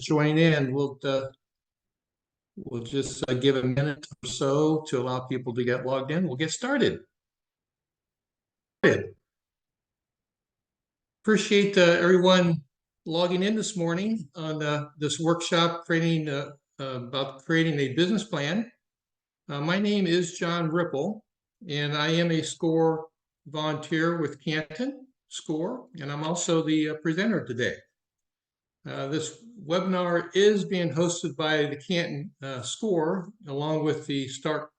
join in, we'll just give a minute or so to allow people to get logged in. We'll get started. Appreciate everyone logging in this morning on this workshop training about creating a business plan. My name is John Ripple, and I am a SCORE volunteer with Canton SCORE, and I'm also the presenter today. This webinar is being hosted by the Canton SCORE, along with the Stark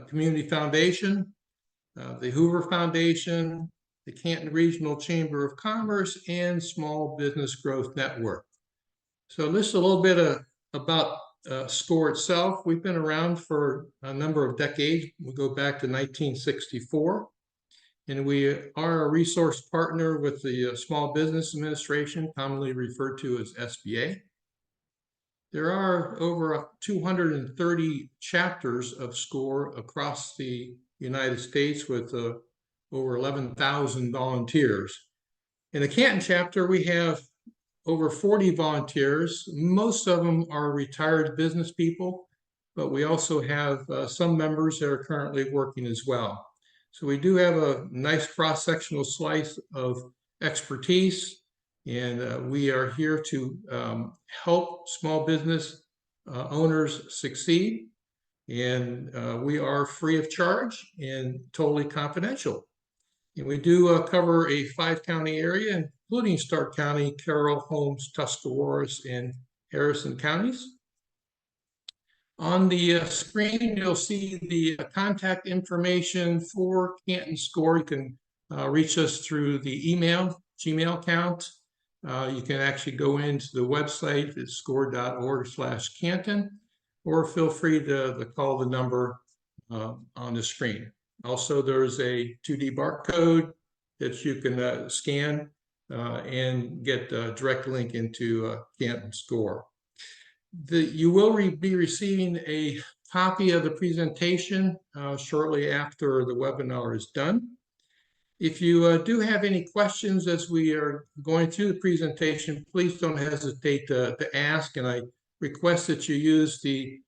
Community Foundation, the Hoover Foundation, the Canton Regional Chamber of Commerce, and Small Business Growth Network. So this is a little bit about SCORE itself. We've been around for a number of decades. We go back to 1964. And we are a resource partner with the Small Business Administration, commonly referred to as SBA. There are over 230 chapters of SCORE across the United States with over 11,000 volunteers. In the Canton chapter, we have over 40 volunteers. Most of them are retired business people, but we also have some members that are currently working as well. So we do have a nice cross-sectional slice of expertise, and we are here to help small business owners succeed. And we are free of charge and totally confidential. And we do cover a 5-county area, including Stark County, Carroll, Holmes, Tuscarawas, and Harrison counties. On the screen, you'll see the contact information for Canton SCORE. You can reach us through the Gmail account. You can actually go into the website, it's score.org/Canton, or feel free to call the number on the screen. Also, there's a 2D barcode that you can scan and get a direct link into Canton SCORE. You will be receiving a copy of the presentation shortly after the webinar is done. If you do have any questions as we are going through the presentation, please don't hesitate to ask, and I request that you use the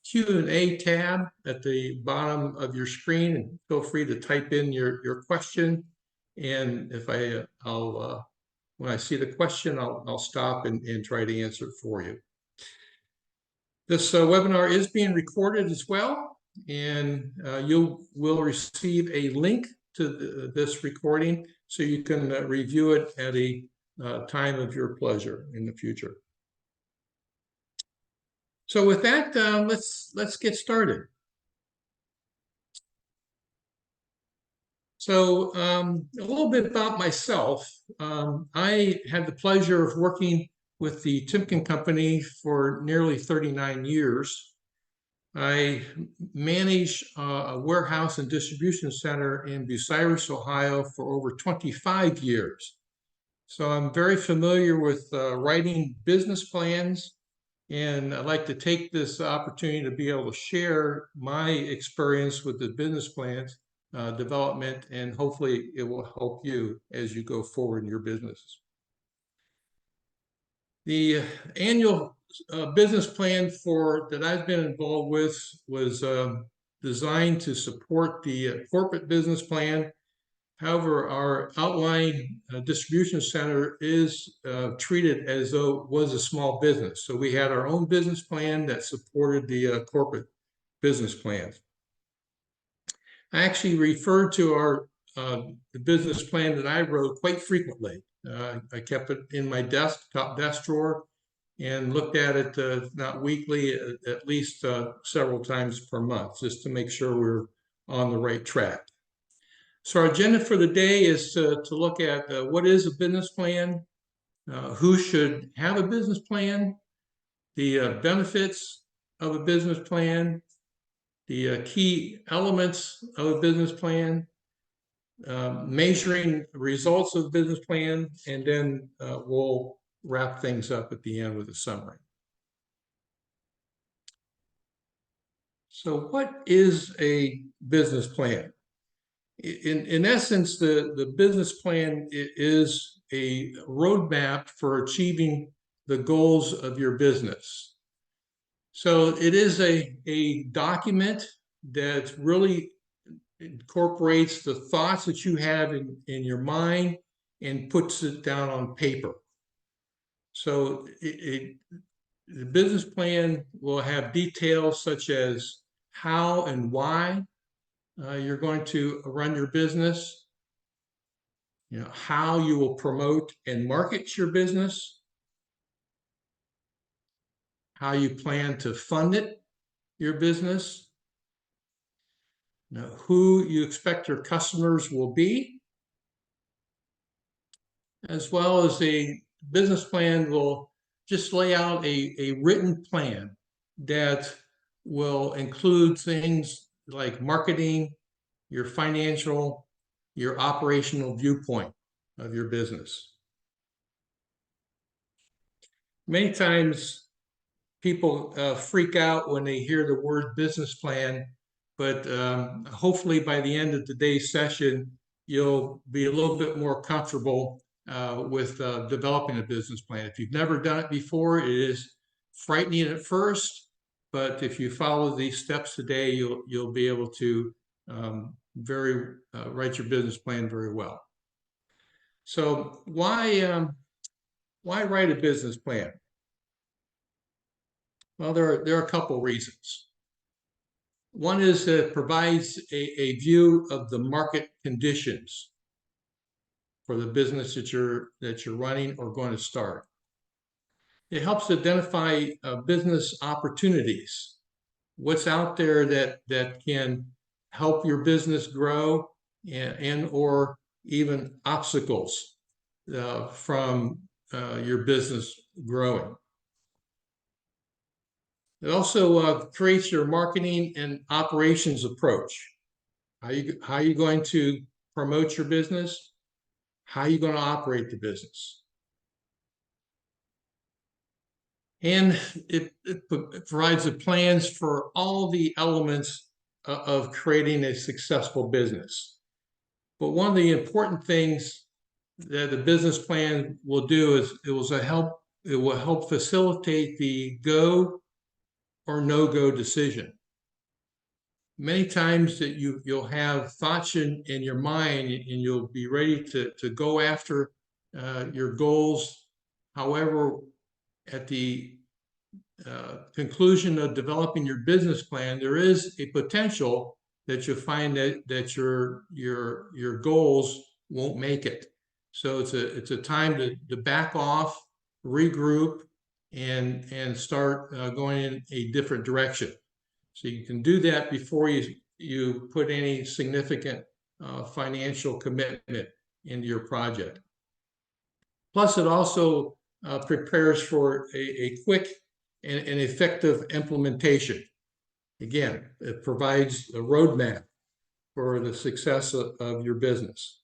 Q&A tab at the bottom of your screen, and feel free to type in your question. And if when I see the question, I'll stop and try to answer it for you. This webinar is being recorded as well, and you will receive a link to this recording so you can review it at a time of your pleasure in the future. So with that, let's get started. So a little bit about myself. I had the pleasure of working with the Timken Company for nearly 39 years. I managed a warehouse and distribution center in Bucyrus, Ohio for over 25 years. So I'm very familiar with writing business plans, and I'd like to take this opportunity to be able to share my experience with the business plans development, and hopefully it will help you as you go forward in your business. The annual business plan that I've been involved with was designed to support the corporate business plan. However, our outlying distribution center is treated as though it was a small business. So we had our own business plan that supported the corporate business plans. I actually referred to the business plan that I wrote quite frequently. I kept it in my top desk drawer, and looked at it not weekly, at least several times per month, just to make sure we're on the right track. So our agenda for the day is to look at what is a business plan, who should have a business plan, the benefits of a business plan, the key elements of a business plan, measuring results of the business plan, and then we'll wrap things up at the end with a summary. So what is a business plan? In essence, the business plan is a roadmap for achieving the goals of your business. So it is a document that really incorporates the thoughts that you have in your mind and puts it down on paper. So the business plan will have details such as how and why you're going to run your business, how you will promote and market your business, how you plan to fund it, your business, who you expect your customers will be, as well as a business plan will just lay out a written plan that will include things like marketing, your financial, your operational viewpoint of your business. Many times people freak out when they hear the word business plan, but hopefully by the end of today's session, you'll be a little bit more comfortable with developing a business plan. If you've never done it before, it is frightening at first, but if you follow these steps today, you'll be able to write your business plan very well. So why write a business plan? Well, there are a couple reasons. One is that it provides a view of the market conditions for the business that you're running or going to start. It helps identify business opportunities, what's out there that can help your business grow and or even obstacles from your business growing. It also creates your marketing and operations approach. How are you going to promote your business? How are you going to operate the business? And it provides the plans for all the elements of creating a successful business. But one of the important things that the business plan will do is it will help facilitate the go or no-go decision. Many times that you'll have thoughts in your mind and you'll be ready to go after your goals. However, at the conclusion of developing your business plan, there is a potential that you'll find that your goals won't make it. So it's a time to back off, regroup, and start going in a different direction. So you can do that before you put any significant financial commitment into your project. Plus, it also prepares for a quick and effective implementation. Again, it provides a roadmap for the success of your business.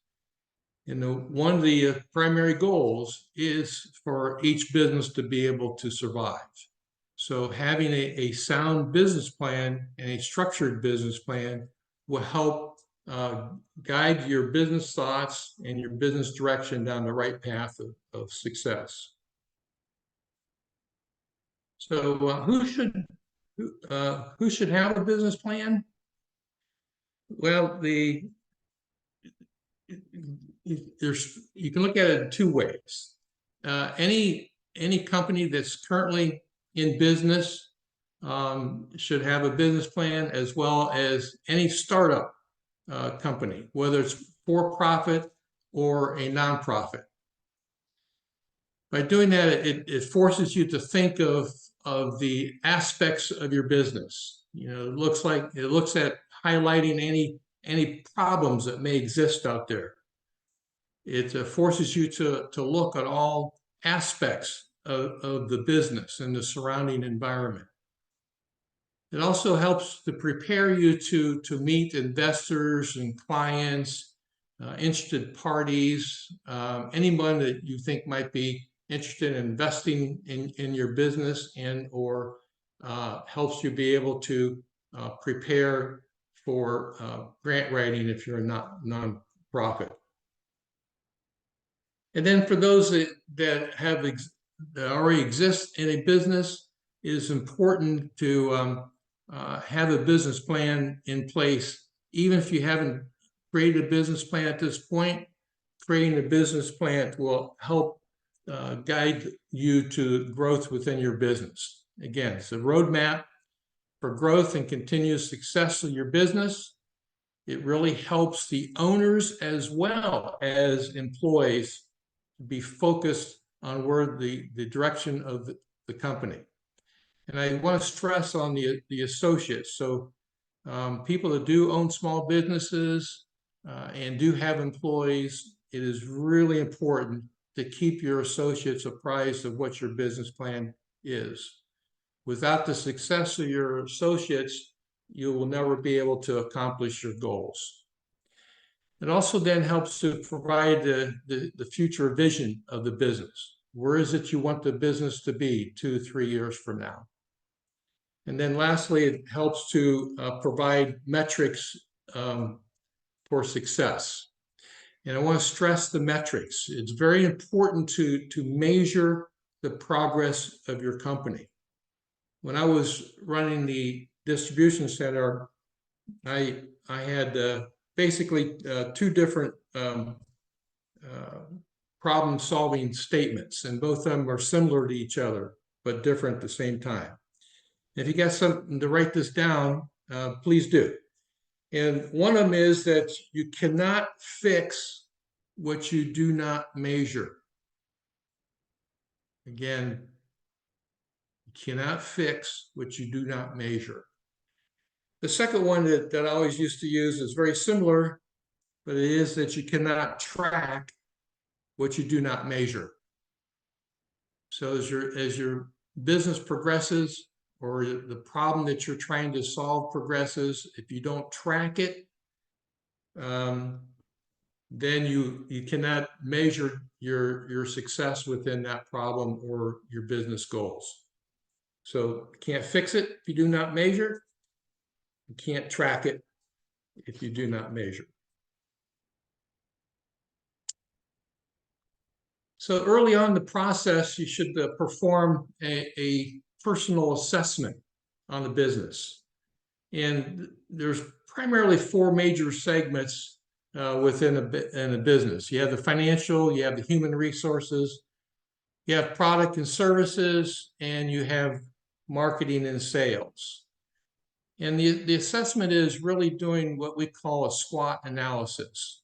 And one of the primary goals is for each business to be able to survive. So having a sound business plan and a structured business plan will help guide your business thoughts and your business direction down the right path of success. So who should have a business plan? Well, you can look at it in two ways. Any company that's currently in business should have a business plan, as well as any startup company, whether it's for-profit or a nonprofit. By doing that, it forces you to think of the aspects of your business. It looks at highlighting any problems that may exist out there. It forces you to look at all aspects of the business and the surrounding environment. It also helps to prepare you to meet investors and clients, interested parties, anyone that you think might be interested in investing in your business, and or helps you be able to prepare for grant writing if you're a nonprofit. And then for those that have already exist in a business, it is important to have a business plan in place. Even if you haven't created a business plan at this point, creating a business plan will help guide you to growth within your business. Again, it's a roadmap for growth and continuous success of your business. It really helps the owners as well as employees to be focused on where the direction of the company. And I want to stress on the associates. So people that do own small businesses and do have employees, it is really important to keep your associates apprised of what your business plan is. Without the success of your associates, you will never be able to accomplish your goals. It also then helps to provide the future vision of the business. Where is it you want the business to be 2 to 3 years from now? And then lastly, it helps to provide metrics for success. And I want to stress the metrics. It's very important to measure the progress of your company. When I was running the distribution center, I had basically 2 different problem-solving statements, and both of them are similar to each other, but different at the same time. If you got something to write this down, please do. And one of them is that you cannot fix what you do not measure. Again, you cannot fix what you do not measure. The second one that I always used to use is very similar, but it is that you cannot track what you do not measure. So as your business progresses, or the problem that you're trying to solve progresses, if you don't track it, then you cannot measure your success within that problem or your business goals. So you can't fix it if you do not measure. You can't track it if you do not measure. So early on in the process, you should perform a personal assessment on the business. And there's primarily 4 major segments within a business. You have the financial, you have the human resources, you have product and services, and you have marketing and sales. And the assessment is really doing what we call a SWOT analysis.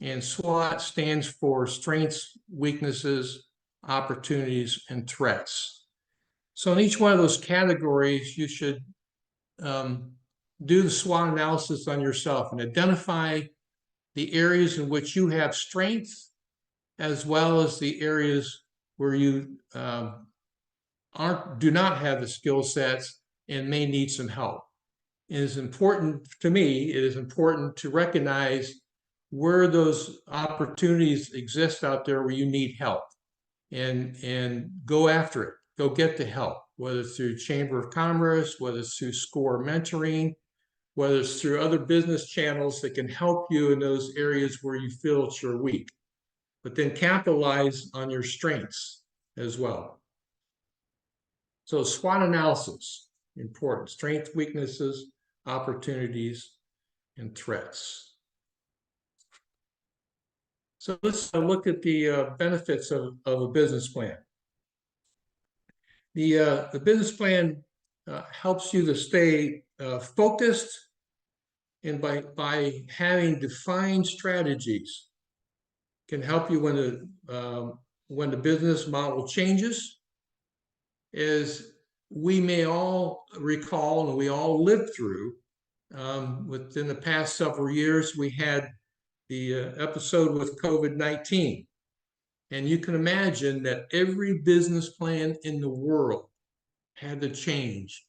And SWOT stands for strengths, weaknesses, opportunities, and threats. So in each one of those categories, you should do the SWOT analysis on yourself and identify the areas in which you have strength, as well as the areas where you do not have the skill sets and may need some help. It is important to me, it is important to recognize where those opportunities exist out there where you need help, and go after it. Go get the help, whether it's through Chamber of Commerce, whether it's through SCORE mentoring, whether it's through other business channels that can help you in those areas where you feel it's you're weak. But then capitalize on your strengths as well. So SWOT analysis, important. Strengths, weaknesses, opportunities, and threats. So let's look at the benefits of a business plan. The business plan helps you to stay focused, and by having defined strategies, can help you when the business model changes. As we may all recall, and we all lived through, within the past several years, we had the episode with COVID-19. And you can imagine that every business plan in the world had to change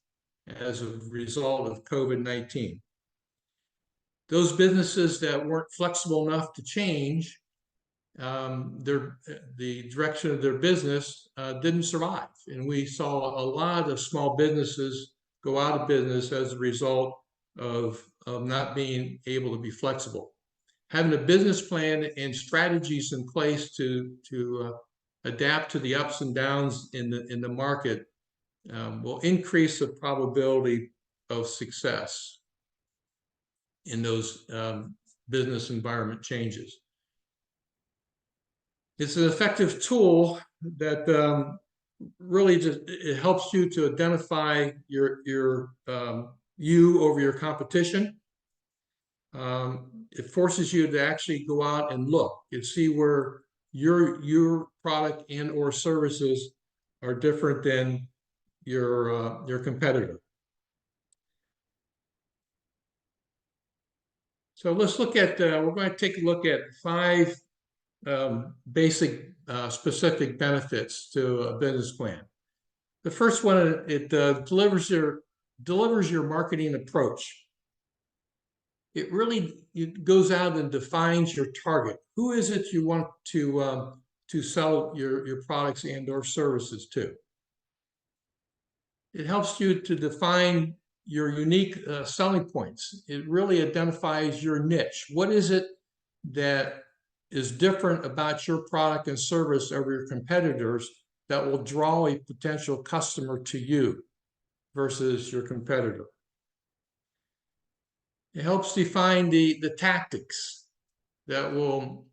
as a result of COVID-19. Those businesses that weren't flexible enough to change the direction of their business didn't survive. And we saw a lot of small businesses go out of business as a result of not being able to be flexible. Having a business plan and strategies in place to adapt to the ups and downs in the market will increase the probability of success in those business environment changes. It's an effective tool that really just it helps you to identify you over your competition. It forces you to actually go out and look and see where your product and or services are different than your competitor. So let's look at, we're going to take a look at 5 basic specific benefits to a business plan. The first one, it delivers your marketing approach. It really goes out and defines your target. Who is it you want to sell your products and or services to? It helps you to define your unique selling points. It really identifies your niche. What is it that is different about your product and service over your competitors that will draw a potential customer to you versus your competitor? It helps define the tactics that will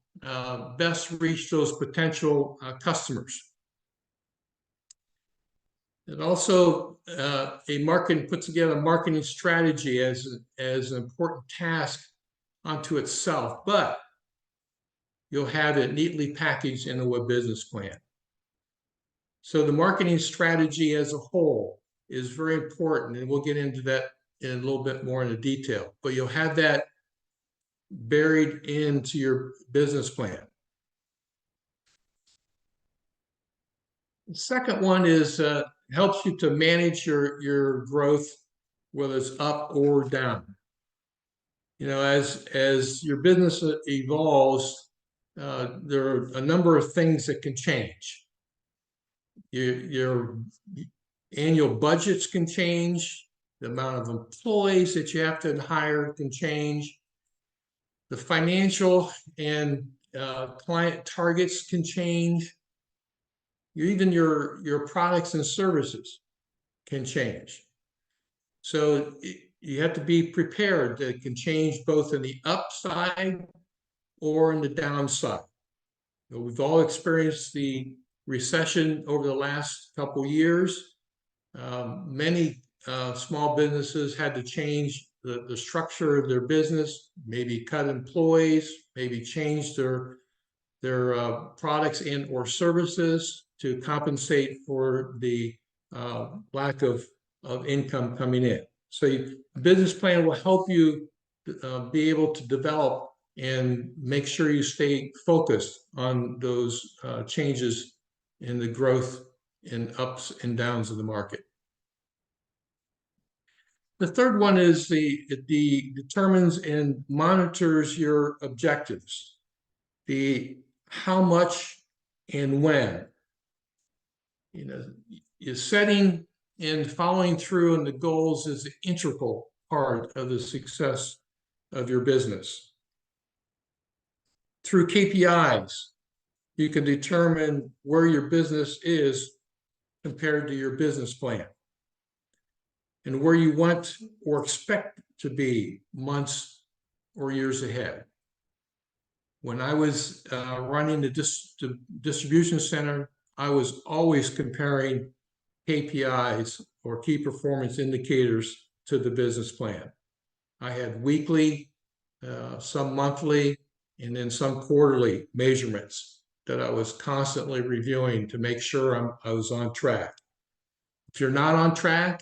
best reach those potential customers. It also puts together a marketing strategy as an important task unto itself, but you'll have it neatly packaged into a business plan. So the marketing strategy as a whole is very important, and we'll get into that in a little bit more in detail, but you'll have that buried into your business plan. The second one is helps you to manage your growth, whether it's up or down. You know, as your business evolves, there are a number of things that can change. Your annual budgets can change. The amount of employees that you have to hire can change. The financial and client targets can change. Even your products and services can change. So you have to be prepared that it can change both in the upside or in the downside. We've all experienced the recession over the last couple of years. Many small businesses had to change the structure of their business, maybe cut employees, maybe change their products and or services to compensate for the lack of income coming in. So the business plan will help you be able to develop and make sure you stay focused on those changes in the growth and ups and downs of the market. The third one is it determines and monitors your objectives. The how much and when. You know, is setting and following through on the goals is an integral part of the success of your business. Through KPIs, you can determine where your business is compared to your business plan and where you want or expect to be months or years ahead. When I was running the distribution center, I was always comparing KPIs or key performance indicators to the business plan. I had weekly, some monthly, and then some quarterly measurements that I was constantly reviewing to make sure I was on track. If you're not on track,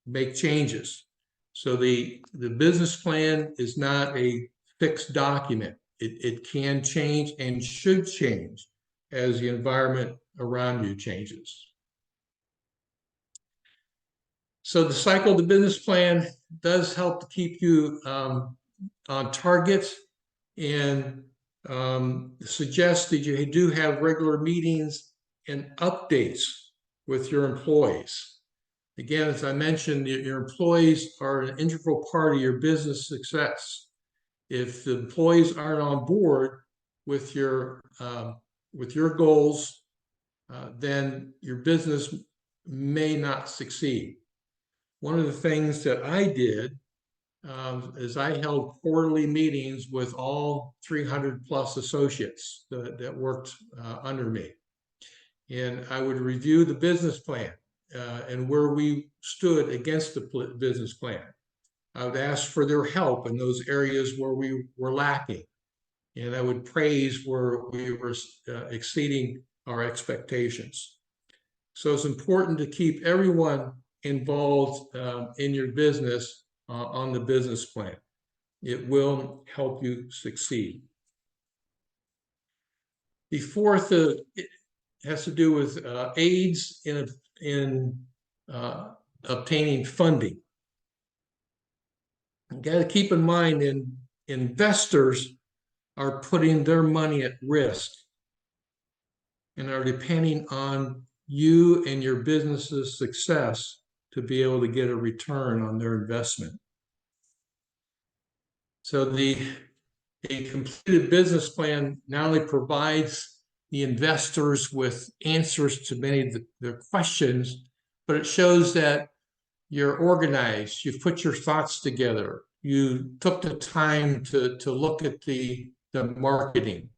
make changes. So the business plan is not a fixed document. It can change and should change as the environment around you changes. So the cycle of the business plan does help to keep you on target and suggests that you do have regular meetings and updates with your employees. Again, as I mentioned, your employees are an integral part of your business success. If the employees aren't on board with your goals then your business may not succeed. One of the things that I did is I held quarterly meetings with all 300 plus associates that worked under me. And I would review the business plan and where we stood against the business plan. I would ask for their help in those areas where we were lacking. And I would praise where we were exceeding our expectations. So it's important to keep everyone involved in your business on the business plan. It will help you succeed. The fourth has to do with aids in obtaining funding. You got to keep in mind, investors are putting their money at risk and are depending on you and your business's success to be able to get a return on their investment. So a completed business plan not only provides the investors with answers to many of their questions, but it shows that you're organized, you've put your thoughts together, you took the time to look at the marketing,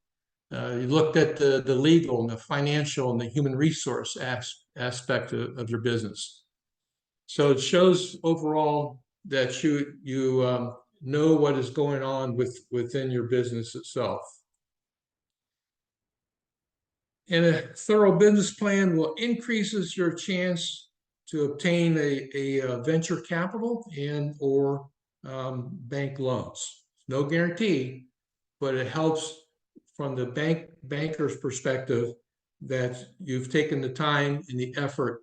you looked at the legal and the financial and the human resource aspect of your business. So it shows overall that you know what is going on within your business itself. And a thorough business plan will increases your chance to obtain a venture capital and or bank loans. No guarantee, but it helps from the banker's perspective that you've taken the time and the effort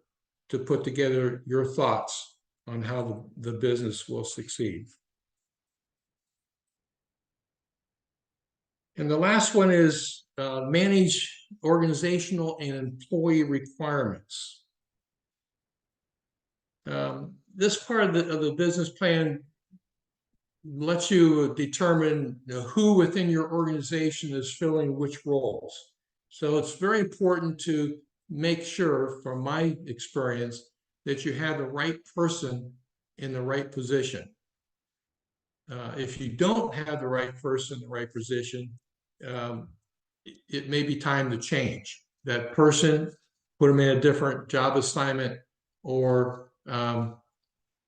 to put together your thoughts on how the business will succeed. And the last one is manage organizational and employee requirements. This part of the business plan lets you determine who within your organization is filling which roles. So it's very important to make sure, from my experience, that you have the right person in the right position. If you don't have the right person in the right position, it may be time to change that person, put them in a different job assignment, or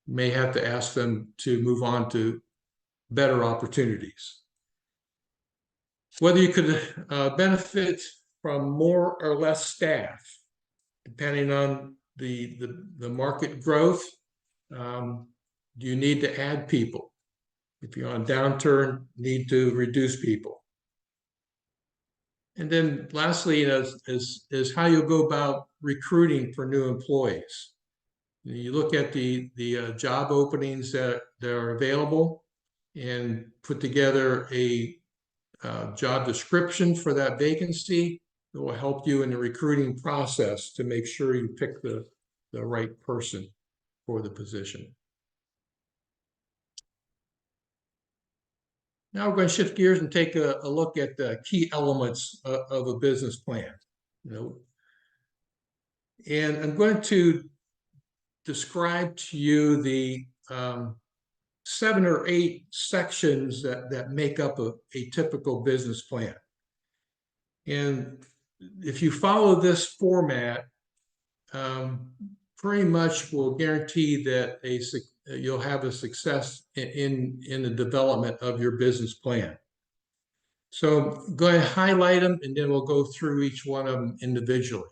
may have to ask them to move on to better opportunities. Whether you could benefit from more or less staff, depending on the market growth. Do you need to add people? If you're on a downturn, need to reduce people. And then lastly, is how you'll go about recruiting for new employees. You look at the job openings that are available and put together a job description for that vacancy. It will help you in the recruiting process to make sure you pick the right person for the position. Now we're going to shift gears and take a look at the key elements of a business plan. And I'm going to describe to you the 7 or 8 sections that make up a typical business plan. And if you follow this format, pretty much will guarantee that you'll have a success in the development of your business plan. So go ahead and highlight them, and then we'll go through each one of them individually.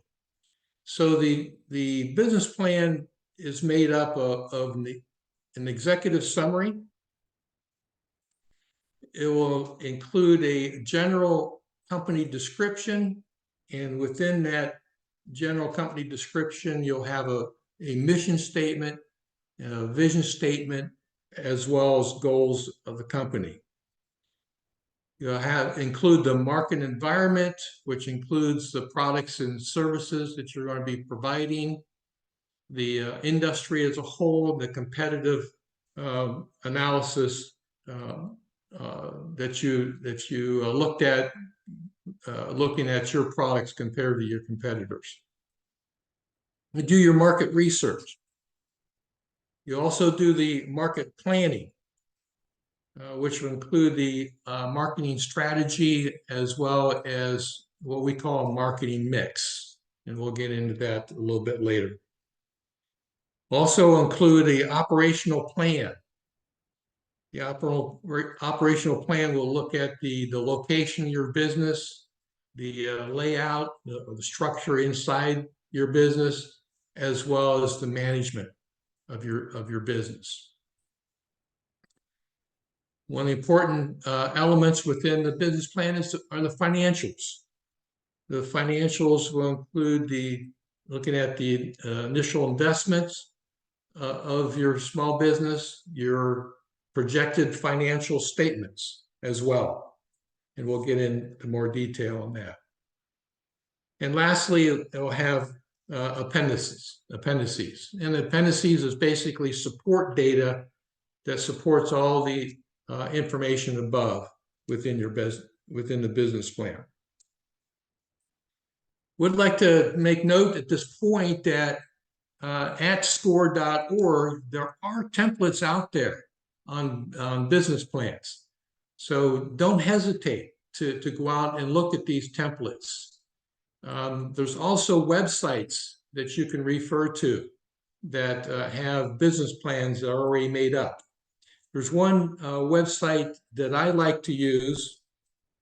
So the business plan is made up of an executive summary. It will include a general company description, and within that general company description, you'll have a mission statement, a vision statement, as well as goals of the company. You'll include the market environment, which includes the products and services that you're going to be providing, the industry as a whole, the competitive analysis that you looked at, looking at your products compared to your competitors. You do your market research. You also do the market planning, which will include the marketing strategy as well as what we call a marketing mix. And we'll get into that a little bit later. Also include the operational plan. The operational plan will look at the location of your business, the layout, the structure inside your business, as well as the management of your business. One of the important elements within the business plan are the financials. The financials will include looking at the initial investments of your small business, your projected financial statements as well. And we'll get into more detail on that. And lastly, it'll have appendices. And appendices is basically support data that supports all the information above within your business, within the business plan. Would like to make note at this point that at SCORE.org, there are templates out there on business plans. So don't hesitate to go out and look at these templates. There's also websites that you can refer to that have business plans that are already made up. There's one website that I like to use.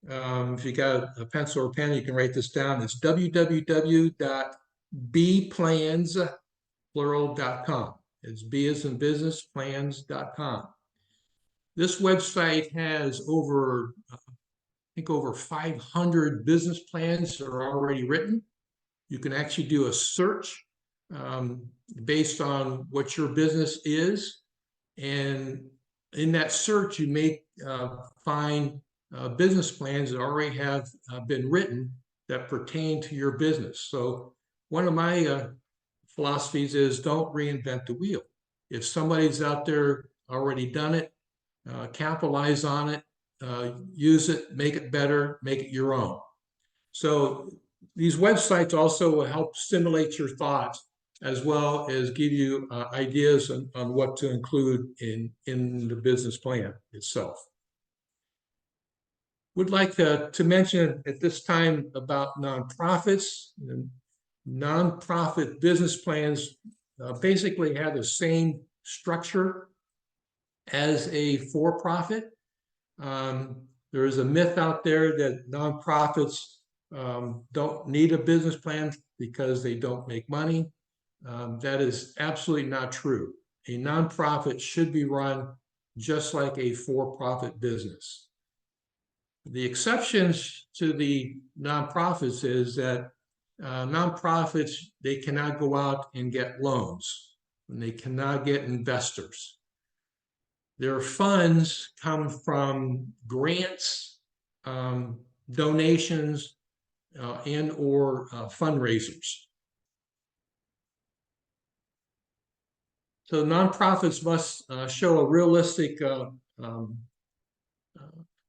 If you got a pencil or pen, you can write this down. It's www.bplans.com. It's B as in business, plans.com. This website has over 500 business plans that are already written. You can actually do a search based on what your business is. And in that search, you may find business plans that already have been written that pertain to your business. So one of my philosophies is don't reinvent the wheel. If somebody's out there already done it, capitalize on it, use it, make it better, make it your own. So these websites also will help stimulate your thoughts as well as give you ideas on what to include in the business plan itself. Would like to mention at this time about nonprofits. Nonprofit business plans basically have the same structure as a for-profit. There is a myth out there that nonprofits don't need a business plan because they don't make money. That is absolutely not true. A nonprofit should be run just like a for-profit business. The exceptions to the nonprofits is that nonprofits, they cannot go out and get loans, and they cannot get investors. Their funds come from grants, donations, and or fundraisers. So nonprofits must show a realistic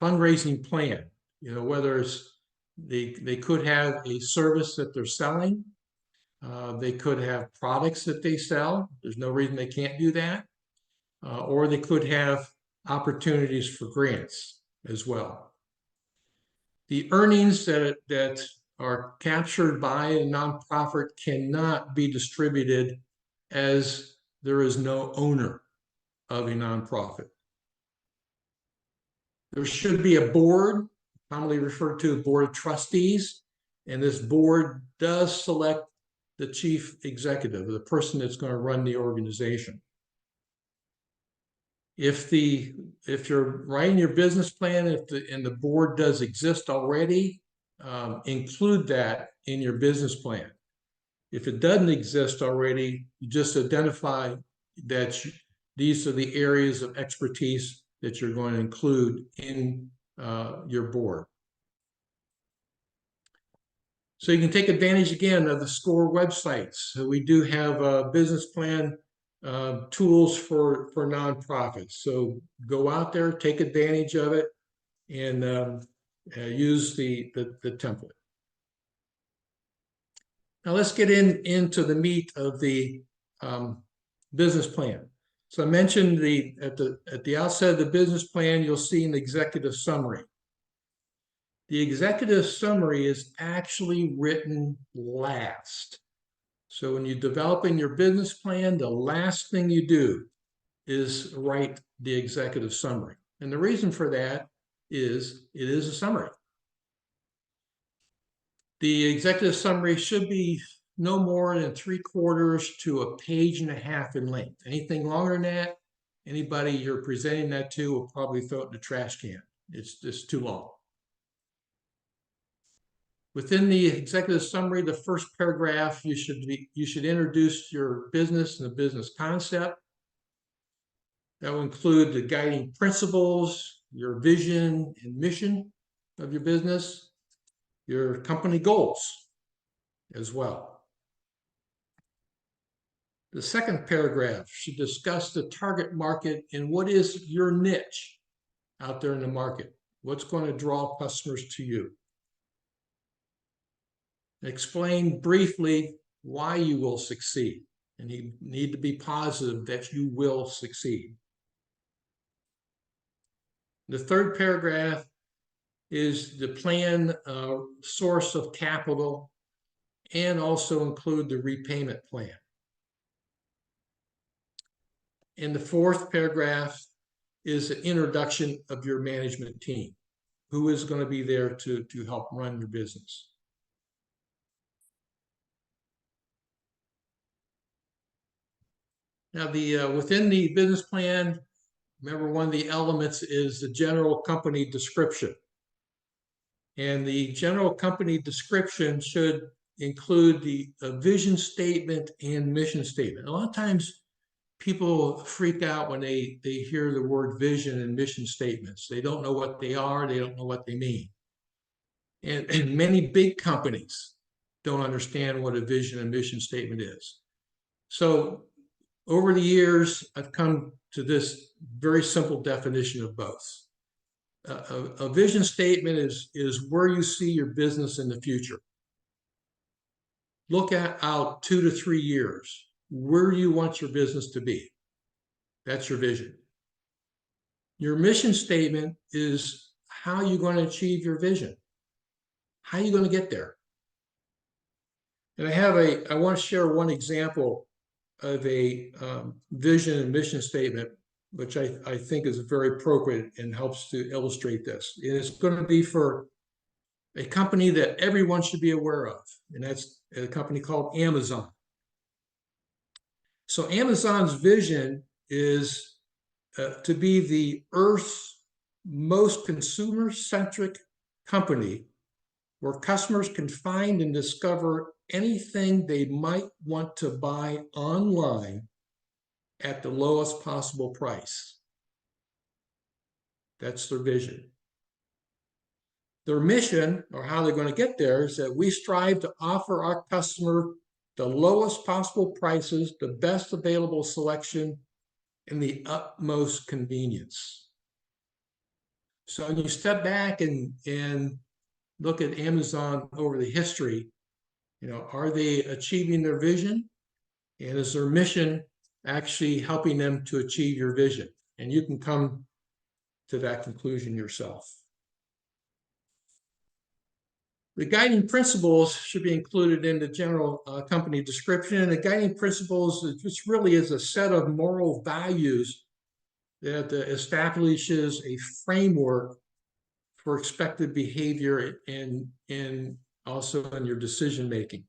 fundraising plan. You know, whether it's they could have a service that they're selling, they could have products that they sell. There's no reason they can't do that. Or they could have opportunities for grants as well. The earnings that are captured by a nonprofit cannot be distributed as there is no owner of a nonprofit. There should be a board, commonly referred to as board of trustees, and this board does select the chief executive, the person that's going to run the organization. If you're writing your business plan, and the board does exist already, include that in your business plan. If it doesn't exist already, you just identify that these are the areas of expertise that you're going to include in your board. So you can take advantage again of the SCORE websites. So we do have business plan tools for nonprofits. So go out there, take advantage of it, and use the template. Now let's get into the meat of the business plan. So I mentioned at the outset of the business plan, you'll see an executive summary. The executive summary is actually written last. So when you're developing your business plan, the last thing you do is write the executive summary. And the reason for that is it is a summary. The executive summary should be no more than 3/4 to a page and a half in length. Anything longer than that, anybody you're presenting that to will probably throw it in the trash can. It's just too long. Within the executive summary, the first paragraph, you should introduce your business and the business concept. That will include the guiding principles, your vision and mission of your business, your company goals as well. The second paragraph should discuss the target market and what is your niche out there in the market. What's going to draw customers to you? Explain briefly why you will succeed, and you need to be positive that you will succeed. The third paragraph is the plan source of capital and also include the repayment plan. And the fourth paragraph is the introduction of your management team. Who is going to be there to help run your business? Now, within the business plan, remember one of the elements is the general company description. And the general company description should include the vision statement and mission statement. A lot of times people freak out when they hear the word vision and mission statements. They don't know what they are, they don't know what they mean. And many big companies don't understand what a vision and mission statement is. So over the years, I've come to this very simple definition of both. A vision statement is where you see your business in the future. Look out 2 to 3 years. Where do you want your business to be? That's your vision. Your mission statement is how you're going to achieve your vision. How are you going to get there? And I want to share one example of a vision and mission statement, which I think is very appropriate and helps to illustrate this. And it's going to be for a company that everyone should be aware of, and that's a company called Amazon. So Amazon's vision is to be the Earth's most consumer-centric company where customers can find and discover anything they might want to buy online at the lowest possible price. That's their vision. Their mission, or how they're going to get there, is that we strive to offer our customer the lowest possible prices, the best available selection, and the utmost convenience. So when you step back and look at Amazon over the history, are they achieving their vision? And is their mission actually helping them to achieve your vision? And you can come to that conclusion yourself. The guiding principles should be included in the general company description. The guiding principles just really is a set of moral values that establishes a framework for expected behavior and also in your decision making.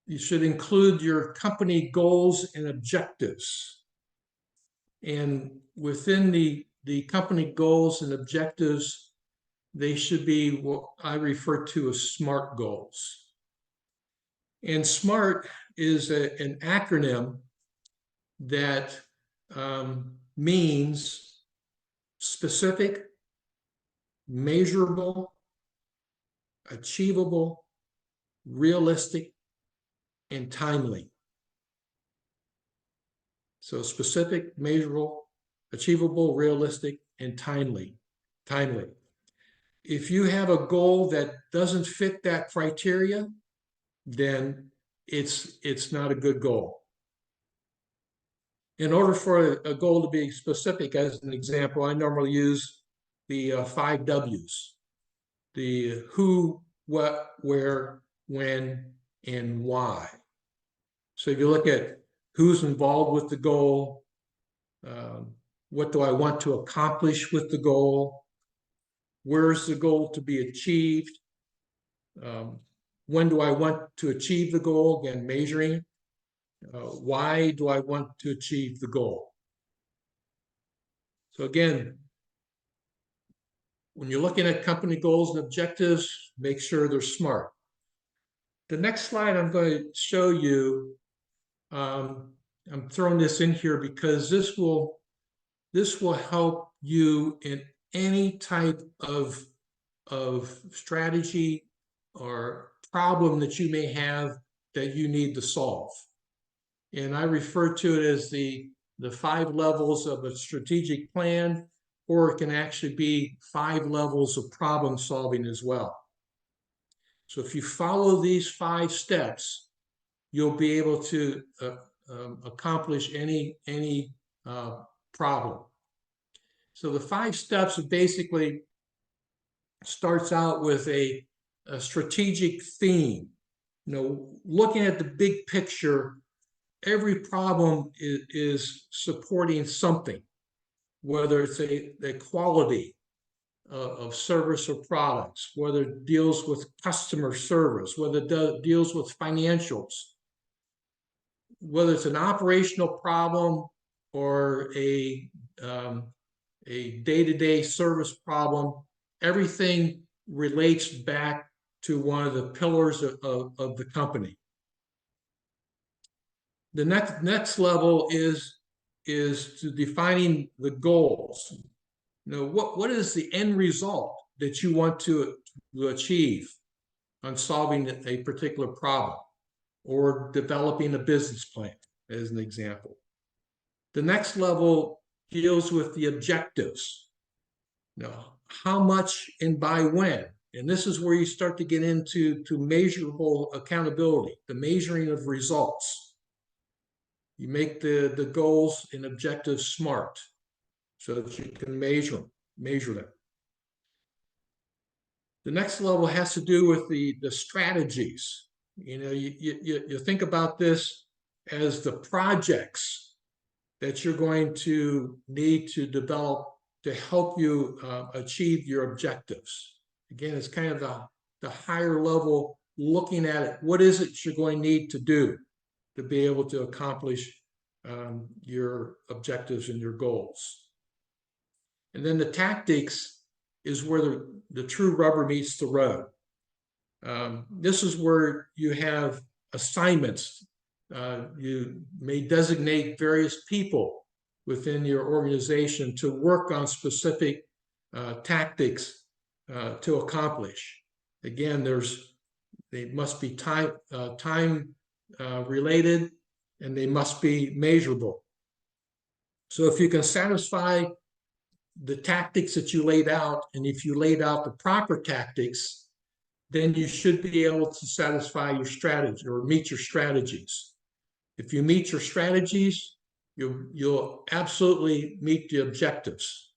You should include your company goals and objectives. And within the company goals and objectives, they should be what I refer to as SMART goals. And SMART is an acronym that means specific, measurable, achievable, realistic, and timely. So specific, measurable, achievable, realistic, and timely. If you have a goal that doesn't fit that criteria, then it's not a good goal. In order for a goal to be specific, as an example, I normally use the 5 W's: the who, what, where, when, and why. So if you look at who's involved with the goal, what do I want to accomplish with the goal, where's the goal to be achieved, when do I want to achieve the goal, again, measuring, why do I want to achieve the goal. So again, when you're looking at company goals and objectives, make sure they're SMART. The next slide I'm going to show you, I'm throwing this in here because this will help you in any type of strategy or problem that you may have that you need to solve. And I refer to it as the 5 levels of a strategic plan, or it can actually be 5 levels of problem solving as well. So if you follow these 5 steps, you'll be able to accomplish any problem. So the 5 steps basically starts out with a strategic theme. Looking at the big picture, every problem is supporting something, whether it's a quality of service or products, whether it deals with customer service, whether it deals with financials, whether it's an operational problem or a day-to-day service problem. Everything relates back to one of the pillars of the company. The next level is to defining the goals. What is the end result that you want to achieve on solving a particular problem or developing a business plan, as an example. The next level deals with the objectives. How much and by when? And this is where you start to get into measurable accountability, the measuring of results. You make the goals and objectives SMART so that you can measure them. The next level has to do with the strategies. You think about this as the projects that you're going to need to develop to help you achieve your objectives. Again, it's kind of the higher level looking at it. What is it you're going to need to do to be able to accomplish your objectives and your goals? And then the tactics is where the true rubber meets the road. This is where you have assignments. You may designate various people within your organization to work on specific tactics to accomplish. Again, they must be time related, and they must be measurable. So if you can satisfy the tactics that you laid out, and if you laid out the proper tactics, then you should be able to satisfy your strategy or meet your strategies. If you meet your strategies, you'll absolutely meet the objectives.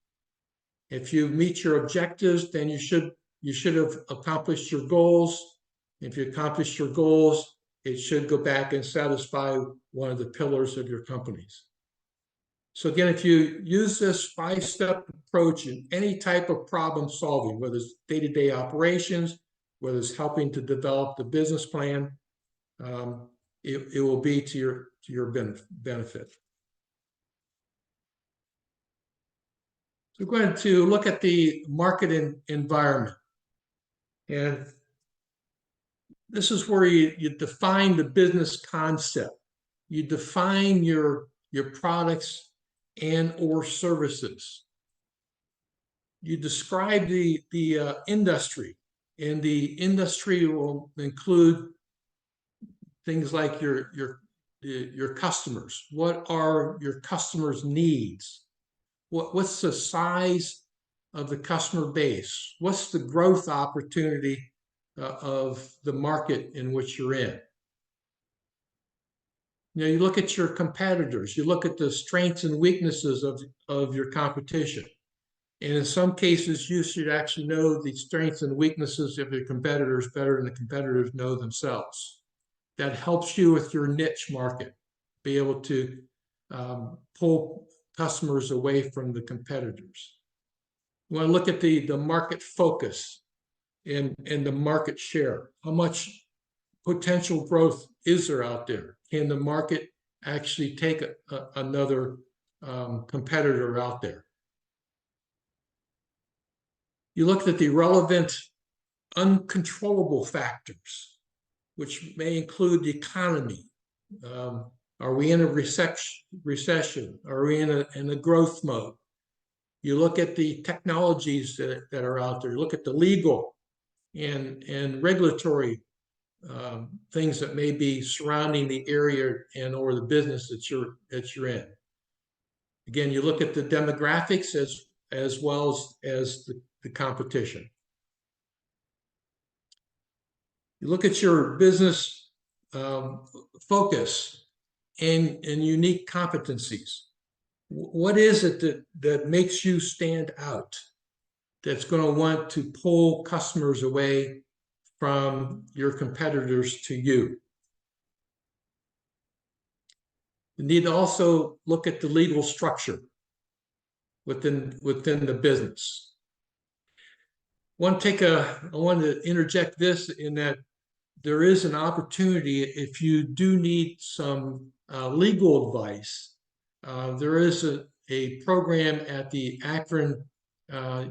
If you meet your objectives, then you should have accomplished your goals. If you accomplish your goals, it should go back and satisfy one of the pillars of your companies. So again, if you use this 5-step approach in any type of problem solving, whether it's day-to-day operations, whether it's helping to develop the business plan, it will be to your benefit. So we're going to look at the market environment. And this is where you define the business concept. You define your products and or services. You describe the industry, and the industry will include things like your customers. What are your customers' needs? What's the size of the customer base? What's the growth opportunity of the market in which you're in? You look at your competitors, you look at the strengths and weaknesses of your competition. And in some cases, you should actually know the strengths and weaknesses of your competitors better than the competitors know themselves. That helps you with your niche market, be able to pull customers away from the competitors. You want to look at the market focus and the market share. How much potential growth is there out there? Can the market actually take another competitor out there? You look at the relevant uncontrollable factors, which may include the economy. Are we in a recession? Are we in a growth mode? You look at the technologies that are out there. You look at the legal and regulatory things that may be surrounding the area and or the business that you're in. Again, you look at the demographics as well as the competition. You look at your business focus and unique competencies. What is it that makes you stand out, that's going to want to pull customers away from your competitors to you? You need to also look at the legal structure within the business. I want to interject this in that there is an opportunity if you do need some legal advice. There is a program at the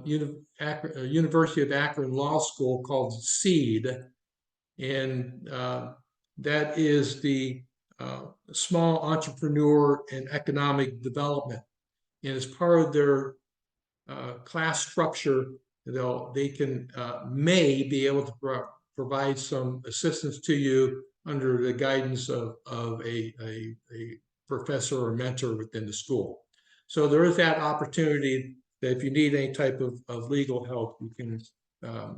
University of Akron Law School called SEED, and that is the Small Entrepreneur and Economic Development. And as part of their class structure, they can may be able to provide some assistance to you under the guidance of a professor or mentor within the school. So there is that opportunity that if you need any type of legal help, you can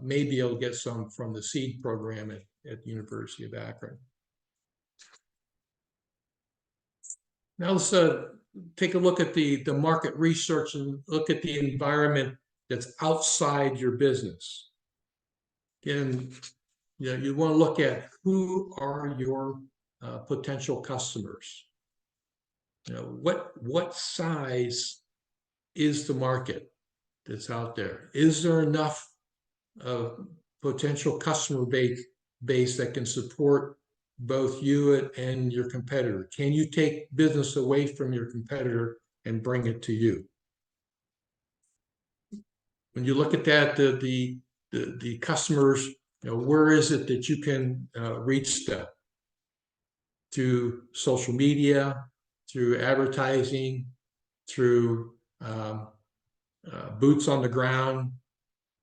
may be able to get some from the SEED program at the University of Akron. Now let's take a look at the market research and look at the environment that's outside your business. Again, you want to look at who are your potential customers. What size is the market that's out there? Is there enough potential customer base that can support both you and your competitor? Can you take business away from your competitor and bring it to you? When you look at that, the customers, where is it that you can reach them? Through social media, through advertising, through boots on the ground,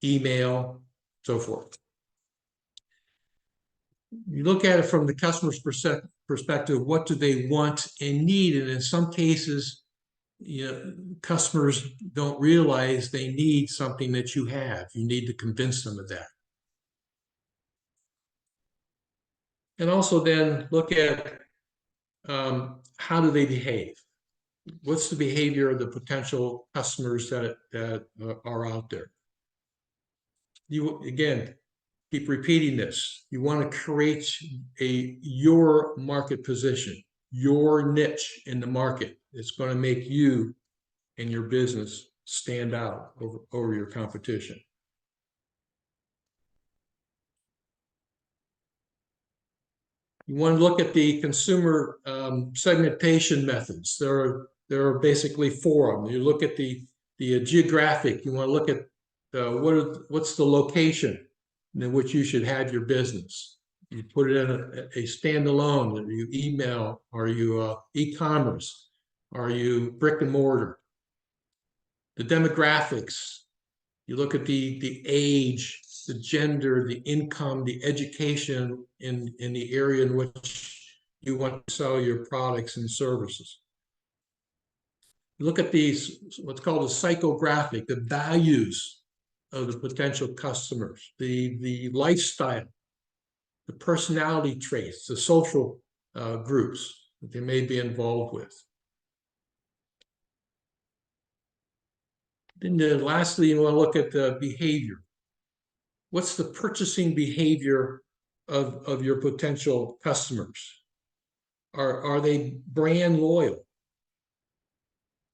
email, so forth. You look at it from the customer's perspective, what do they want and need? And in some cases, customers don't realize they need something that you have. You need to convince them of that. And also then look at how do they behave? What's the behavior of the potential customers that are out there? You, again, keep repeating this. You want to create your market position, your niche in the market. It's going to make you and your business stand out over your competition. You want to look at the consumer segmentation methods. There are basically 4 of them. You look at the geographic. You want to look at what's the location in which you should have your business. You put it in a standalone. Are you email? Are you e-commerce? Are you brick and mortar? The demographics. You look at the age, the gender, the income, the education in the area in which you want to sell your products and services. Look at these, what's called a psychographic, the values of the potential customers, the lifestyle, the personality traits, the social groups that they may be involved with. Then lastly, you want to look at the behavior. What's the purchasing behavior of your potential customers? Are they brand loyal?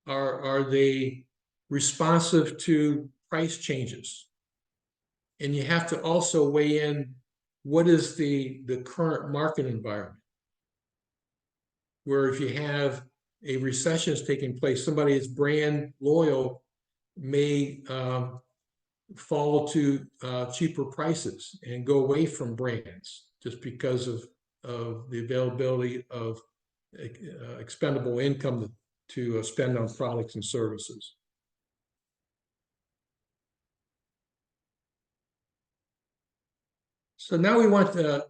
Are they responsive to price changes? And you have to also weigh in, what is the current market environment? Where if you have a recession is taking place, somebody that's brand loyal may fall to cheaper prices and go away from brands just because of the availability of expendable income to spend on products and services. So now we want to,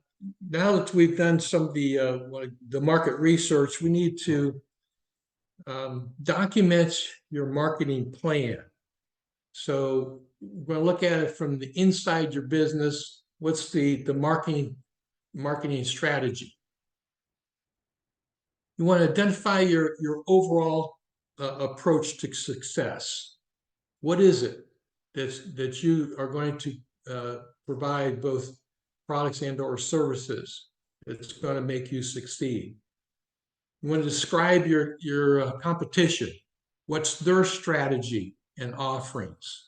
now that we've done some of the market research, we need to document your marketing plan. So we're going to look at it from the inside your business. What's the marketing strategy? You want to identify your overall approach to success. What is it that you are going to provide, both products and or services, that's going to make you succeed? You want to describe your competition. What's their strategy and offerings?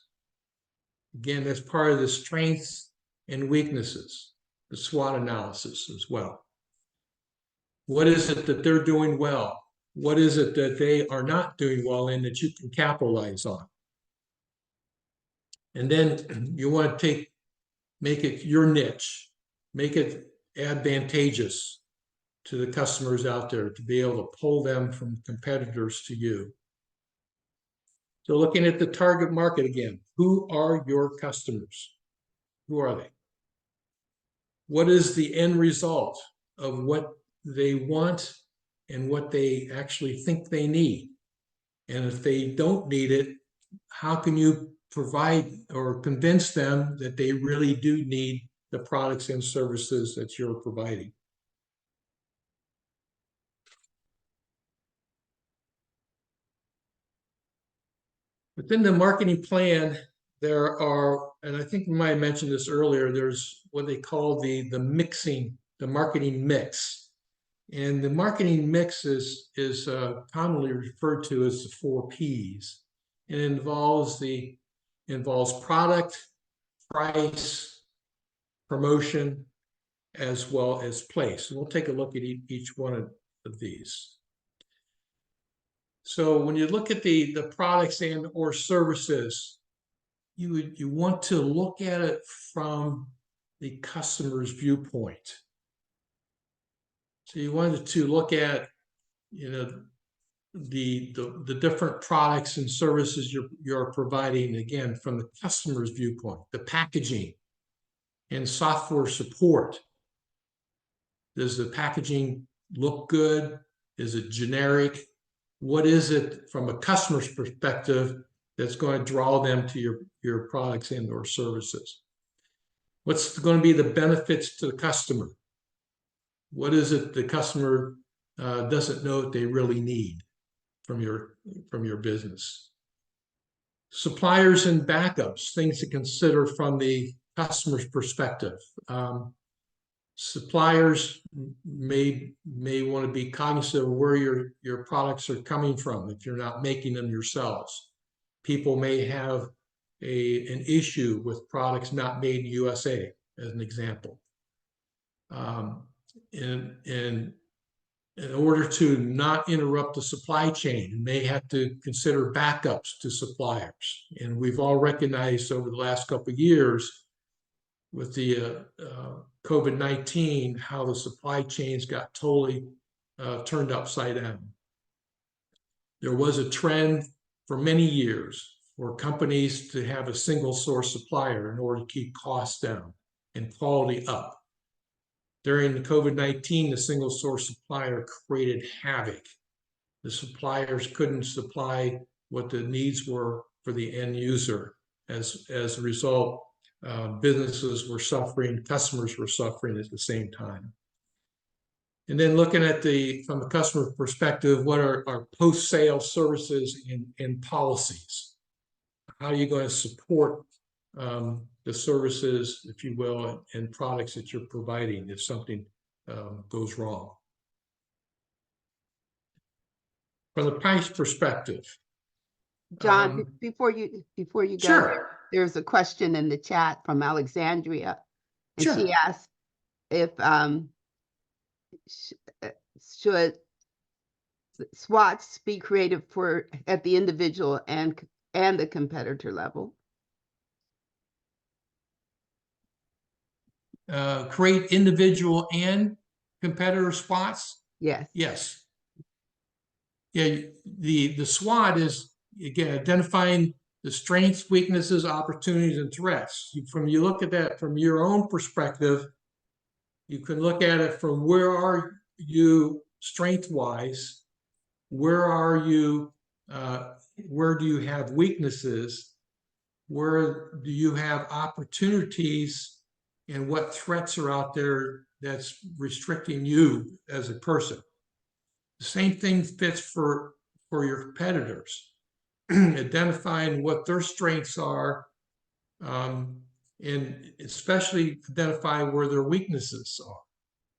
Again, that's part of the strengths and weaknesses, the SWOT analysis as well. What is it that they're doing well? What is it that they are not doing well in that you can capitalize on? And then you want to make it your niche, make it advantageous to the customers out there to be able to pull them from competitors to you. So looking at the target market again, who are your customers? Who are they? What is the end result of what they want and what they actually think they need? And if they don't need it, how can you provide or convince them that they really do need the products and services that you're providing? Within the marketing plan, there are, and I think we might have mentioned this earlier, there's what they call the marketing mix. And the marketing mix is commonly referred to as the 4 Ps. It involves product, price, promotion, as well as place. And we'll take a look at each one of these. So when you look at the products and or services, you want to look at it from the customer's viewpoint. So you wanted to look at, the different products and services you're providing, again, from the customer's viewpoint, the packaging and software support. Does the packaging look good? Is it generic? What is it from a customer's perspective that's going to draw them to your products and or services? What's going to be the benefits to the customer? What is it the customer doesn't know that they really need from your business? Suppliers and backups, things to consider from the customer's perspective. Suppliers may want to be cognizant of where your products are coming from if you're not making them yourselves. People may have an issue with products not made in USA, as an example. And in order to not interrupt the supply chain, you may have to consider backups to suppliers. And we've all recognized over the last couple of years with the COVID-19, how the supply chains got totally turned upside down. There was a trend for many years for companies to have a single source supplier in order to keep costs down and quality up. During the COVID-19, the single source supplier created havoc the suppliers couldn't supply what the needs were for the end user. As a result, businesses were suffering, customers were suffering at the same time. And then looking at from the customer perspective, what are our post-sale services and policies? How are you going to support the services, if you will, and products that you're providing if something goes wrong? From the price perspective, John, before you go, sure. There's a question in the chat from Alexandria, and Sure. she asked if should SWOTs be created for at the individual and the competitor level? Create individual and competitor SWOTs? Yes. Yes. Yeah, the SWOT is, again, identifying the strengths, weaknesses, opportunities, and threats. You look at that from your own perspective, you can look at it from where are you strength-wise, where do you have weaknesses, where do you have opportunities, and what threats are out there that's restricting you as a person. The same thing fits for your competitors. Identifying what their strengths are, and especially identify where their weaknesses are.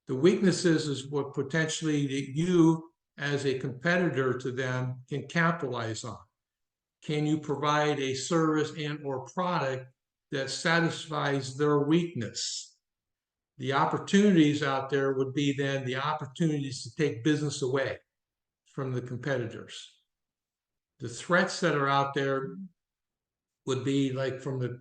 The weaknesses is what potentially that you as a competitor to them can capitalize on. Can you provide a service and or product that satisfies their weakness? The opportunities out there would be then the opportunities to take business away from the competitors. The threats that are out there would be, like, from the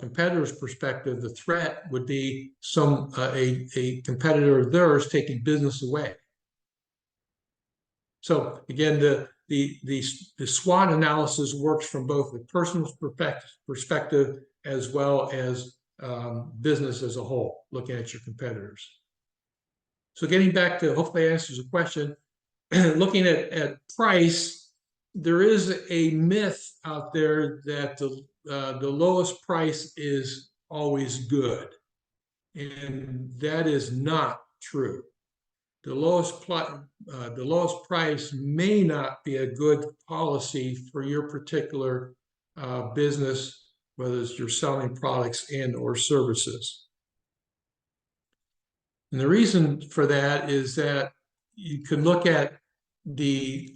competitor's perspective, the threat would be a competitor of theirs taking business away. So again, the SWOT analysis works from both the personal perspective as well as business as a whole, looking at your competitors. So getting back to, hopefully that answers the question, looking at price, there is a myth out there that the lowest price is always good, and that is not true. The lowest price may not be a good policy for your particular business, whether it's you're selling products and or services. And the reason for that is that you can look at the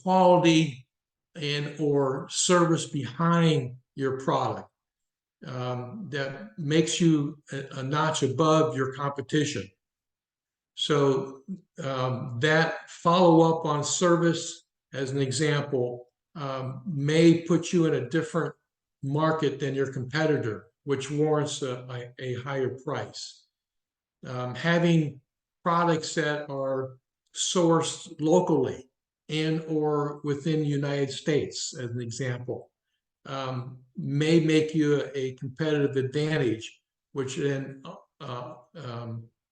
quality and or service behind your product that makes you a notch above your competition. So that follow-up on service, as an example, may put you in a different market than your competitor, which warrants a higher price. Having products that are sourced locally and or within the United States, as an example, may make you a competitive advantage, which then